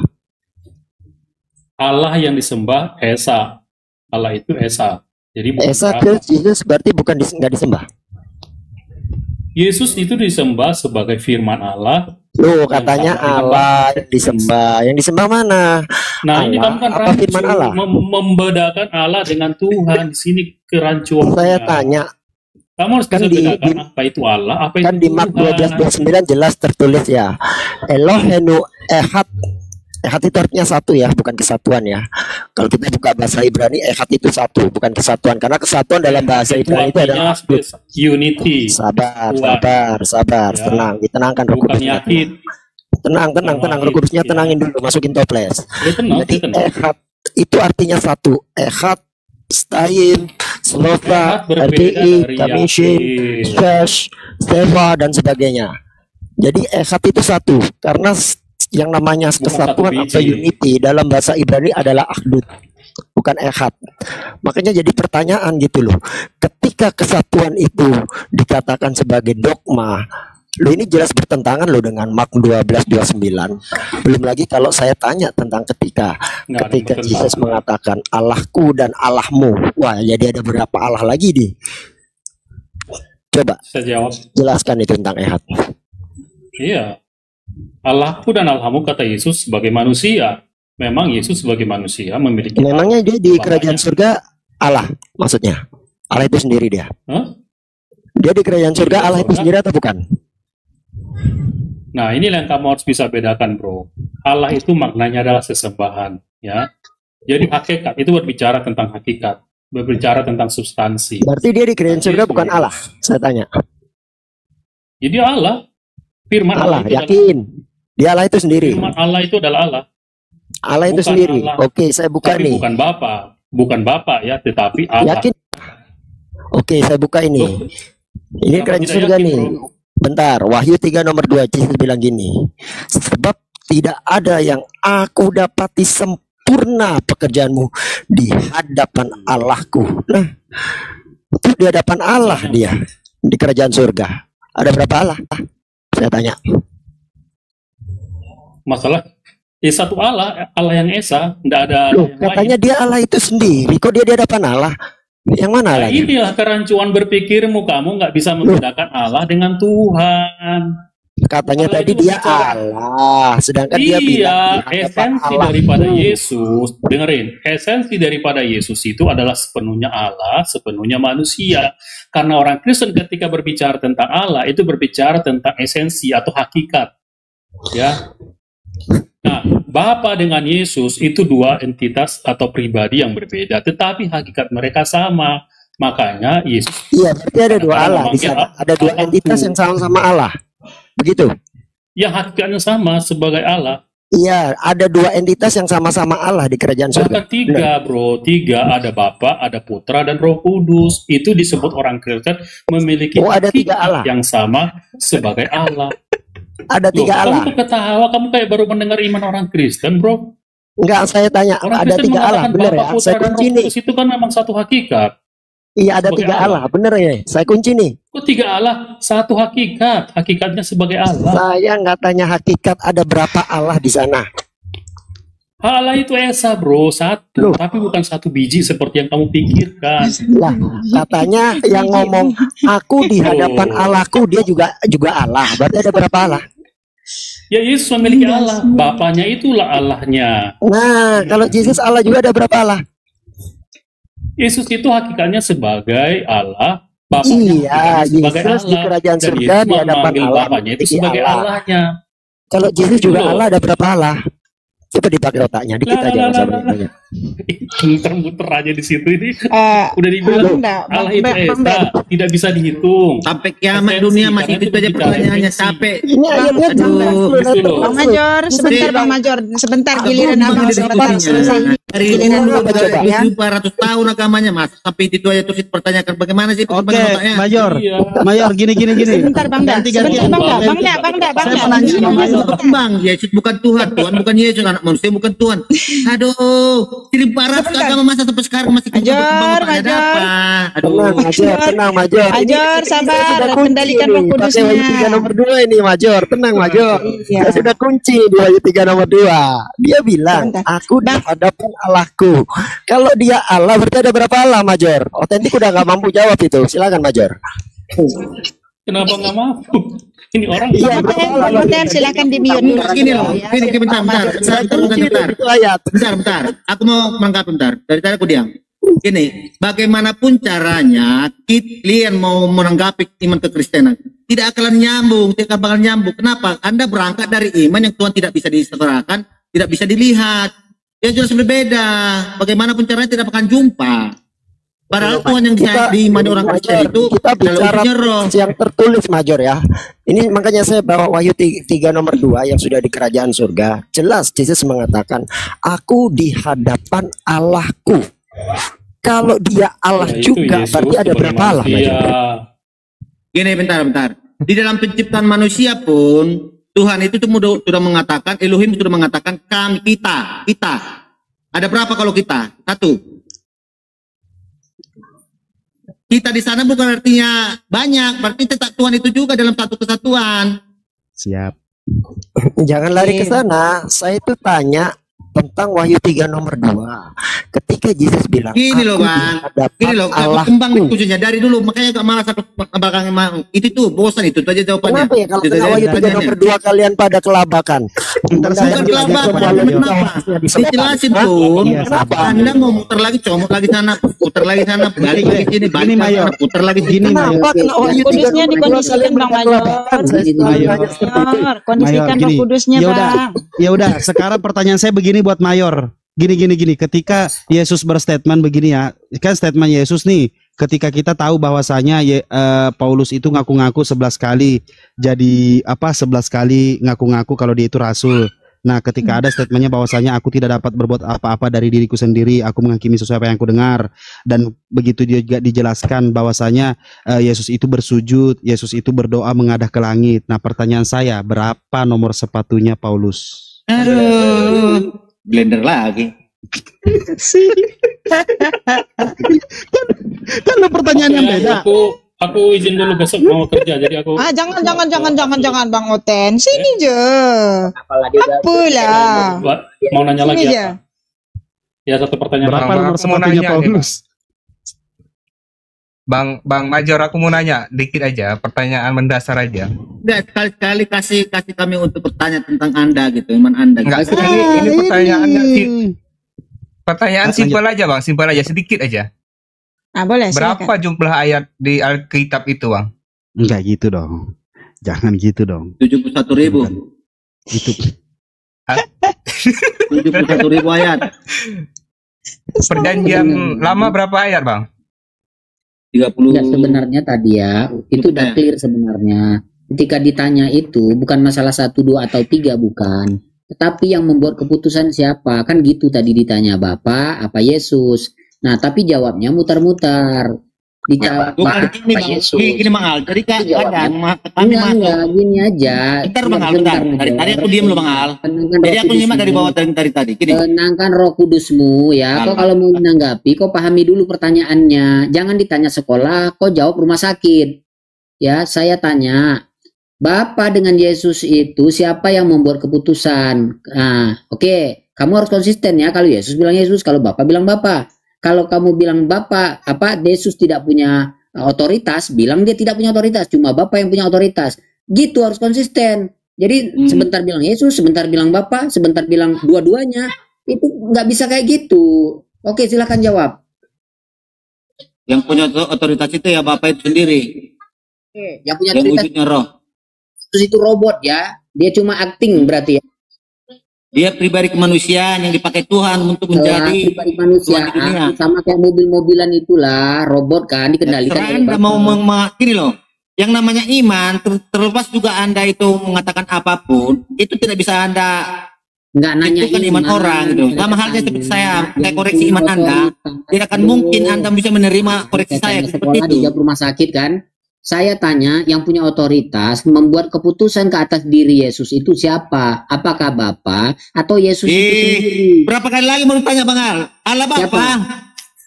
Allah yang disembah Esa. Allah itu Esa. Jadi Esa Yesus berarti bukan nggak disembah. Yesus itu disembah sebagai firman Allah. Loh, katanya Allah yang disembah. Yang disembah mana? Nah, ini kamu kan apa firman Allah? Membedakan Allah dengan Tuhan. Di sini kerancuan. Saya tanya. Kamu harus bisa bedakan apa itu Allah, apa itu kan di Mak 12:29 jelas tertulis ya. Elohenu Ehad. Ehad itu artinya satu ya, bukan kesatuan ya. Kalau kita buka bahasa Ibrani, Ehad itu satu, bukan kesatuan. Karena kesatuan dalam bahasa Ibrani itu adalah unity. Sabar. Ya. Tenang, ditenangkan Roh Kudusnya. Tenang, Roh Kudusnya tenangin dulu, masukin toples. Jadi Ehad itu artinya satu. Ehad, Stain, Slofa, RPI, Kamishin, Shesh, Steva, dan sebagainya. Jadi Ehad itu satu. Karena yang namanya kesatuan atau unity dalam bahasa Ibrani adalah akhdud, bukan ehad. Makanya jadi pertanyaan gitu loh, ketika kesatuan itu dikatakan sebagai dogma, lo ini jelas bertentangan lo dengan Mak 12:29. Belum lagi kalau saya tanya tentang ketika Yesus mengatakan Allahku dan Allahmu, wah jadi ada berapa Allah lagi nih? Coba jelaskan itu tentang ehad. Iya, Allahku dan Allahmu kata Yesus sebagai manusia. Memang Yesus sebagai manusia memiliki. Memangnya dia di kerajaan surga Allah, maksudnya Allah itu sendiri dia. Dia di kerajaan surga Allah itu sendiri atau bukan? Nah, ini yang kamu harus bisa bedakan, bro. Allah itu maknanya adalah sesembahan, ya. Jadi hakikat itu berbicara tentang hakikat, berbicara tentang substansi. Berarti dia di kerajaan surga bukan Allah? Saya tanya. Jadi Allah. Firman Allah, yakin dia Allah itu sendiri. Firman Allah itu adalah Allah. Allah itu sendiri. Allah. Oke, saya buka tapi nih. Bukan Bapak ya, tetapi Allah. Yakin? Oke, saya buka ini. Ini kerajaan surga nih. Bro. Bentar, Wahyu 3 nomor 2 Yesus bilang gini. Sebab tidak ada yang aku dapati sempurna pekerjaanmu di hadapan Allahku. Nah, itu di hadapan Allah dia di kerajaan surga. Ada berapa Allah? Saya tanya. Masalah satu Allah yang Esa, tidak ada. Loh, katanya lain. Dia Allah itu sendiri. Kok dia di hadapan Allah? Yang mana Allah? Inilah kerancuan berpikirmu. Kamu nggak bisa membedakan Allah dengan Tuhan. Katanya Allah tadi dia Allah, sedangkan dia bilang esensi Allah daripada Yesus. Dengerin, esensi daripada Yesus itu adalah sepenuhnya Allah, sepenuhnya manusia. Karena orang Kristen ketika berbicara tentang Allah itu berbicara tentang esensi atau hakikat, ya. Nah, Bapa dengan Yesus itu dua entitas atau pribadi yang berbeda, tetapi hakikat mereka sama. Makanya Yesus. Iya, berarti ada dua Allah di sana. Ada dua entitas yang sama-sama Allah. Begitu? Yang hakikatnya sama sebagai Allah. Iya, ada dua entitas yang sama-sama Allah di kerajaan surga. Bahkan tiga, bro. Tiga, ada Bapa, ada Putra, dan Roh Kudus. Itu disebut orang Kristen memiliki ada tiga Allah yang sama sebagai Allah. Ada tiga Allah. Kamu ketawa, kamu kayak baru mendengar iman orang Kristen, bro. Enggak, saya tanya, orang ada Kristen tiga Allah, benar ya? Putra, saya kunci nih. Itu kan memang satu hakikat. Iya, ada tiga Allah, bener ya? Saya kunci nih. Kok tiga Allah? Satu hakikat, hakikatnya sebagai Allah. Saya nggak tanya hakikat, ada berapa Allah di sana? Allah itu Esa, bro, satu. Tapi bukan satu biji seperti yang kamu pikirkan. Lah, katanya yang ngomong aku di hadapan Allahku, dia juga Allah. Berarti ada berapa Allah? Ya, Yesus memiliki Allah. Bapaknya itulah Allahnya. Nah, kalau Yesus Allah juga ada berapa Allah? Yesus itu hakikatnya sebagai Allah, Bapaknya sebagai Yesus Allah, di kerajaan surga di hadapan Allah, Bapaknya itu sebagai Allahnya. Kalau Yesus juga Allah, ada berapa Allah? Coba dipakai otaknya, dikit aja masalahnya. Muter-muter aja di situ ini. Udah dibilang Allah itu Esa, tidak bisa dihitung. Sampai kiamat dunia masih itu aja pertanyaannya, capek. Ini ayatnya Bang Major, sebentar Bang Major, sebentar giliran abang sebentar selesai. Dari 400 tahun agamanya, Mas. Sampai itu aja terus dipertanyakan bagaimana sih? Oke, Mayor. Mayor, gini. Sebentar, Bang Da. Bang, Yesus bukan Tuhan bukan Yesus, anak manusia bukan Tuhan. Aduh, 1.400 agama masa sampai sekarang masih Major. Tenang, Major. Major, sabar, kendalikan Roh Kudusnya. Wahyu 3 nomor 2 ini, Major. Tenang, Major. Saya sudah kunci di Wahyu 3 nomor 2. Dia bilang, aku di hadapan Allahku. Kalau dia Allah, berarti ada berapa Allah, Major? Otentik udah nggak mampu jawab itu. Silakan, Major. Kenapa nggak mampu? Ini orang. Iya, silakan di mute. Gini loh, bentar. Aku mau menangkap bentar. Dari tadi aku diam. Gini, bagaimanapun caranya, kalian mau menanggapi iman kekristenan, tidak akan nyambung. Kenapa? Anda berangkat dari iman yang Tuhan tidak bisa diserahkan, tidak bisa dilihat. Ya jelas berbeda. Bagaimanapun caranya tidak akan jumpa. Padahal Tuhan yang diimani orang Kristen itu kita bicara yang tertulis, Major ya. Ini makanya saya bawa Wahyu 3 nomor 2 yang sudah di kerajaan surga. Jelas Yesus mengatakan, aku di hadapan Allahku. Kalau dia Allah ya, juga Yesus, berarti ada berapa Allah? Gini, bentar. Di dalam penciptaan manusia pun Tuhan itu sudah mengatakan, Elohim sudah mengatakan kami, kita. Ada berapa kalau kita? 1. Kita di sana bukan artinya banyak, berarti tetap Tuhan itu juga dalam satu kesatuan. Siap. Jangan lari ke sana. Saya itu tanya tentang Wahyu 3 nomor 2. Ketika Yesus bilang, gini loh Bang, aku kembang diskusinya dari dulu, makanya gak malas aku belakang itu tuh bosan itu aja jawabannya. Kenapa ya kalau Wahyu 3 nomor 2 kalian pada kelabakan? Bukan kelabakan, kenapa? Dijelasin pun, kenapa Anda mau muter lagi, comot lagi sana, puter lagi sana, balik lagi sini, balik lagi sana, puter lagi sini. Kenapa kena Wahyu 3 nomor 2 kalian Bang Major? Kondisikan Roh Kudusnya, Bang. Ya udah, sekarang pertanyaan saya begini buat Mayor. Gini. Ketika Yesus berstatement begini ya, kan statement Yesus nih, ketika kita tahu bahwasanya Paulus itu ngaku-ngaku 11 kali, jadi 11 kali ngaku-ngaku kalau dia itu rasul. Nah, ketika ada statementnya bahwasanya aku tidak dapat berbuat apa-apa dari diriku sendiri, aku menghakimi sesuai apa yang aku dengar, dan begitu dia juga dijelaskan bahwasanya Yesus itu bersujud, Yesus itu berdoa mengadah ke langit. Nah, pertanyaan saya, berapa nomor sepatunya Paulus? Aduh, blender lagi. kan pertanyaan yang beda. Aku izin dulu, besok mau kerja, jadi aku. Jangan Bang Oten, sini je. Apalah. Mau nanya lagi apa? Ya, satu pertanyaan. Berapa nomor sepatunya Paulus? Bang Major, aku mau nanya dikit aja, pertanyaan mendasar aja. Enggak, sekali-kali kasih kami untuk bertanya tentang Anda gitu, iman Anda. Enggak, ini pertanyaannya pertanyaan simpel aja, Bang, simpel aja, sedikit aja. Boleh, berapa silakan. Jumlah ayat di Alkitab itu, Bang? Enggak gitu dong. Jangan gitu dong. 71.000. Itu 71.000 ayat. Perjanjian lama berapa ayat, Bang? 30. Ya, sebenarnya tadi ya, itu udah clear sebenarnya. Ketika ditanya itu bukan masalah 1, 2 atau 3, bukan. Tetapi yang membuat keputusan siapa? Kan gitu tadi ditanya, Bapak apa Yesus. Nah, tapi jawabnya mutar-mutar. Dijawab ini Bang Al. Jadi enggak, gini aja. Bentar. Tadi aku diam loh Bang Al. Jadi aku nyimak dari bawah dari tadi. Tenangkan Roh Kudusmu ya. Kok kalau mau menanggapi, kok pahami dulu pertanyaannya. Jangan ditanya sekolah, kok jawab rumah sakit. Ya, saya tanya, Bapak dengan Yesus itu siapa yang membuat keputusan? Nah, oke. Kamu harus konsisten ya. Kalau Yesus bilang Yesus, kalau Bapak bilang Bapak. Kalau kamu bilang Bapak, Yesus tidak punya otoritas, bilang dia tidak punya otoritas, cuma Bapak yang punya otoritas. Gitu harus konsisten. Jadi sebentar bilang Yesus, sebentar bilang Bapak, sebentar bilang dua-duanya. Itu nggak bisa kayak gitu. Oke, silakan jawab. Yang punya otoritas itu ya Bapak itu sendiri. Oke, yang punya otoritas wujudnya roh. Terus itu robot ya. Dia cuma acting berarti ya. Dia pribadi kemanusiaan yang dipakai Tuhan untuk menjadi pribadi manusia. Sama kayak mobil-mobilan itulah, robot kan dikendalikan. Anda mau gini loh, yang namanya iman terlepas juga Anda itu mengatakan apapun, itu tidak bisa Anda Nggak nanya itu kan iman orang gitu. Sama halnya seperti saya, kayak koreksi iman Anda, tidak akan mungkin Anda bisa menerima koreksi saya seperti itu. Dijawab rumah sakit kan? Saya tanya, yang punya otoritas membuat keputusan ke atas diri Yesus itu siapa? Apakah Bapa atau Yesus itu sendiri? Berapa kali lagi mau tanya Bang Al? Allah Bapa.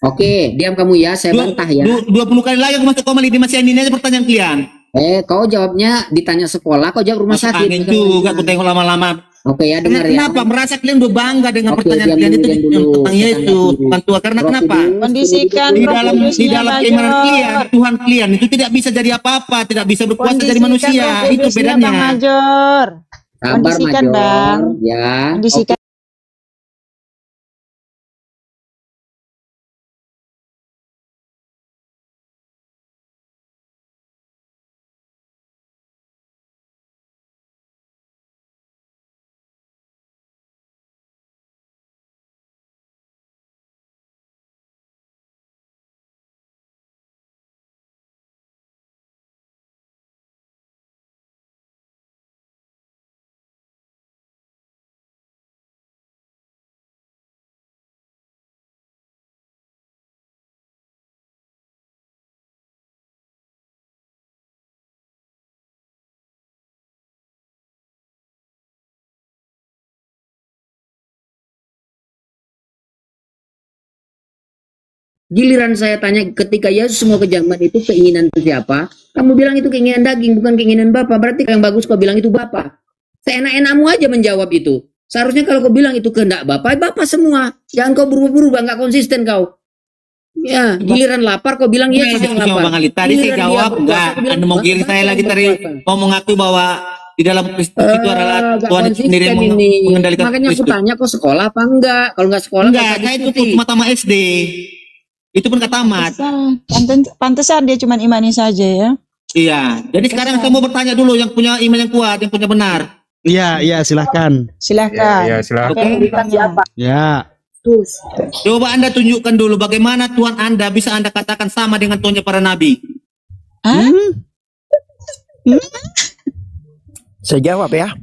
Oke, diam kamu ya, saya bantah ya. 20 kali lagi aku masuk koma di masih ini aja pertanyaan kalian. Kau jawabnya ditanya sekolah, kau jawab rumah sakit. Angin juga aku tengok lama-lama. Oke ya, dengar ya. Kenapa merasa kalian udah bangga dengan pertanyaan kalian itu tentang Yesus, Tuhan Tua? Karena kenapa? Kondisikan di dalam keimanan kalian, Tuhan kalian itu tidak bisa jadi apa-apa, tidak bisa berkuasa dari manusia. Itu bedanya. Bang Major. Kondisikan Bang. Ya. Kondisikan. Giliran saya tanya ketika Yesus semua kejaman itu keinginan itu siapa? Kamu bilang itu keinginan daging, bukan keinginan Bapa. Berarti yang bagus kau bilang itu Bapa. Seenak-enakmu aja menjawab itu. Seharusnya kalau kau bilang itu kehendak Bapa, Bapa semua. Jangan kau berubah-ubah, nggak konsisten kau. Ya, giliran lapar kau bilang Yesus yang lapar. Bang Ali, tadi saya jawab enggak. Anda mau giring saya lagi tadi. Kau mengaku bahwa di dalam Kristus itu adalah Tuhan sendiri yang mengendalikan. Makanya aku tanya kau sekolah apa enggak? Kalau enggak sekolah enggak, saya itu cuma tamat SD. Itu pun gak tamat. Pantesan dia cuma imani saja ya. Iya. Jadi sekarang saya mau bertanya dulu yang punya iman yang kuat, yang punya benar. Iya, silahkan. Silahkan. Iya, silahkan. Ya. Terus. Coba Anda tunjukkan dulu bagaimana Tuhan Anda bisa Anda katakan sama dengan Tuhannya para nabi. Saya jawab ya.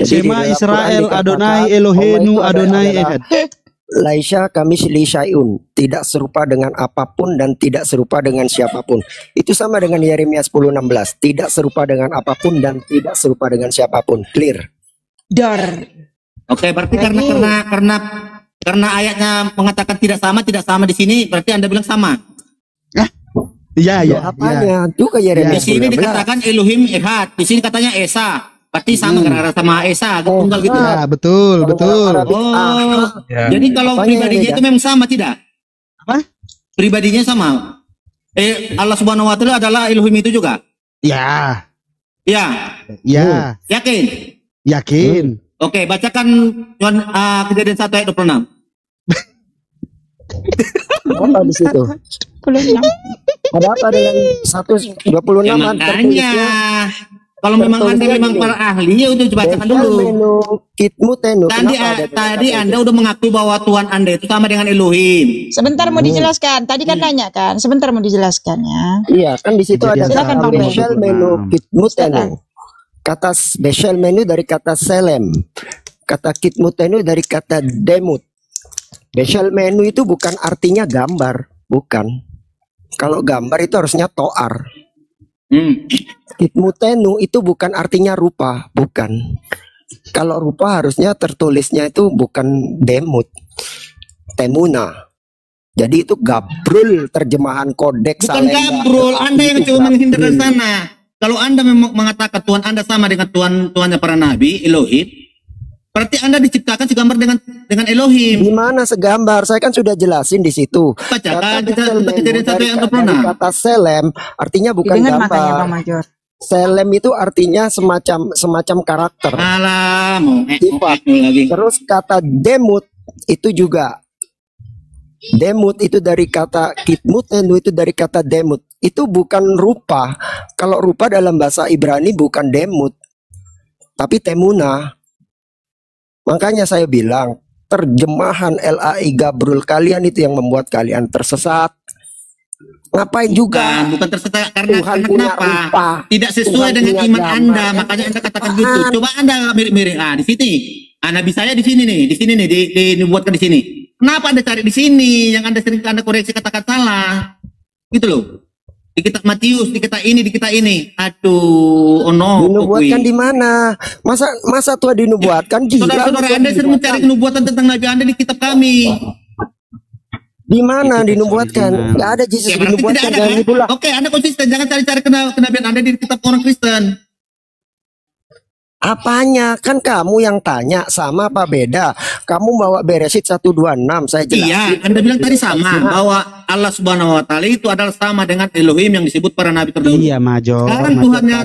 Shema Israel Adonai Eloheinu Adonai Echad. Laisha kami syai'un, tidak serupa dengan apapun dan tidak serupa dengan siapapun. Itu sama dengan Yeremia 10:16, tidak serupa dengan apapun dan tidak serupa dengan siapapun. Clear. Dar. Oke, berarti karena ayatnya mengatakan tidak sama di sini, berarti Anda bilang sama. Iya, iya. Apanya? Juga Yeremia 10:16. Di sini dikatakan Elohim Ehad, di sini katanya Esa. Berarti sama karena sama Esa, tunggal gitu. Ya, betul. Ya. Jadi kalau pribadinya itu memang sama tidak? Apa? Pribadinya sama. Allah Subhanahu wa taala adalah Elohim itu juga? Ya. Ya. Ya. Yakin? Yakin. Oke, bacakan Kejadian 1 ayat 26. Apa di situ? Ada apa dengan 126 ya, makanya kalau memang Anda memang para ahli ya udah bacakan dulu. Tadi Anda udah mengaku bahwa Tuhan Anda itu sama dengan Elohim. Sebentar mau dijelaskan. Tadi kan nanya kan. Sebentar mau dijelaskan ya. Iya, kan di situ ada special menu kitmutenu. Kata special menu dari kata selem. Kata kitmutenu dari kata demut. Special menu itu bukan artinya gambar, bukan. Kalau gambar itu harusnya toar. Kitmutenu itu bukan artinya rupa, bukan. Kalau rupa harusnya tertulisnya itu bukan demut, temuna. Jadi itu gabrul terjemahan kodeks. Bukan gabrul, Anda yang coba menghindar dari sana. Kalau Anda memang mengatakan Tuhan Anda sama dengan Tuhannya para nabi, Elohim, berarti Anda diciptakan segambar dengan Elohim. Di mana segambar? Saya kan sudah jelasin di situ. Bacakan Kejadian 1 ayat 26. Kata selem artinya bukan Dengan gambar. makanya Bang Major. Selem itu artinya semacam karakter. Sifat. Terus kata demut itu juga. Demut itu dari kata kitmutenu, itu dari kata demut. Itu bukan rupa. Kalau rupa dalam bahasa Ibrani bukan demut, tapi temuna. Makanya saya bilang terjemahan LAI Gabrul kalian itu yang membuat kalian tersesat. Ngapain juga? Bukan tersesat karena kenapa? Rupa. Tidak sesuai Tuhan dengan iman Anda, makanya Anda katakan gitu. Coba Anda mirip-mirip di sini. Nabi saya di sini nih, dibuatkan di sini. Kenapa Anda cari di sini? Yang Anda sering Anda koreksi kata-kata salah. Gitu loh. Di kitab Matius, di kitab ini. Aduh, oh no. Dinubuatkan di mana? Masa Tuhan dinubuatkan? Saudara-saudara Anda sering mencari kenubuatan tentang Nabi Anda di kitab kami. Di mana dinubuatkan? Gak ada Yesus dinubuatkan kan? itulah. Oke, Anda konsisten. Jangan cari-cari kenabian Anda di kitab orang Kristen. Apanya? Kan kamu yang tanya, sama apa beda? Kamu bawa Beresit 126, saya jelas. Iya, Anda bilang tadi sama, bahwa Allah Subhanahu wa taala itu adalah sama dengan Elohim yang disebut para nabi terdahulu. Iya, Major. Sekarang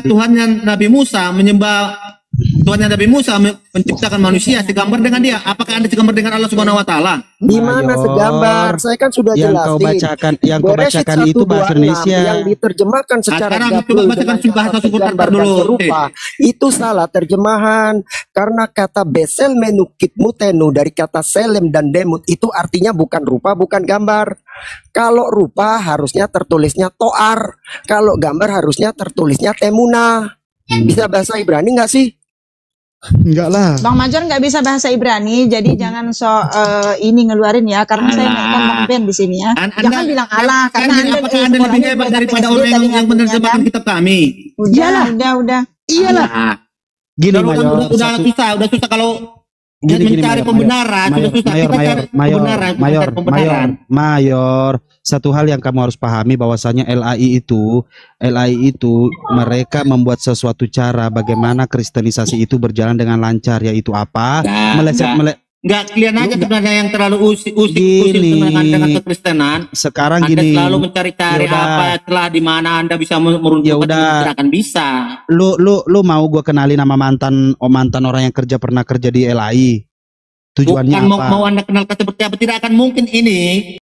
Tuhannya Nabi Musa menyembah, Tuhannya Nabi Musa menciptakan manusia segambar dengan dia. Apakah Anda segambar dengan Allah Subhanahu wa taala? Di mana segambar? Saya kan sudah jelasin. Yang kau bacakan itu bahasa Indonesia. Yang diterjemahkan secara coba bacakan bahasa Quran dulu. Itu salah terjemahan. Karena kata besel menukit mutenu dari kata selem dan demut itu artinya bukan rupa, bukan gambar. Kalau rupa harusnya tertulisnya toar. Kalau gambar harusnya tertulisnya temuna. Bisa bahasa Ibrani nggak sih? Enggak lah. Bang Major nggak bisa bahasa Ibrani, jadi jangan ini ngeluarin ya, karena saya nggak akan Bang di sini ya. Jangan bilang Allah, karena apakah Anda lebih hebat daripada orang yang menerjemahkan kitab kami? Udah. Iyalah. Gini, udah susah kalau mencari pembenaran, Mayor, satu hal yang kamu harus pahami bahwasanya LAI itu mereka membuat sesuatu cara bagaimana kristenisasi itu berjalan dengan lancar, yaitu apa? Enggak, kalian aja sebenarnya yang terlalu usik dengan kekristenan. Sekarang Anda gini, selalu mencari-cari apa celah di mana Anda bisa meruntuhkan, akan bisa. Lu mau gua kenalin nama mantan orang yang pernah kerja di LAI. Tujuannya bukan apa? Mau Anda kenalkan seperti apa, tidak akan mungkin ini.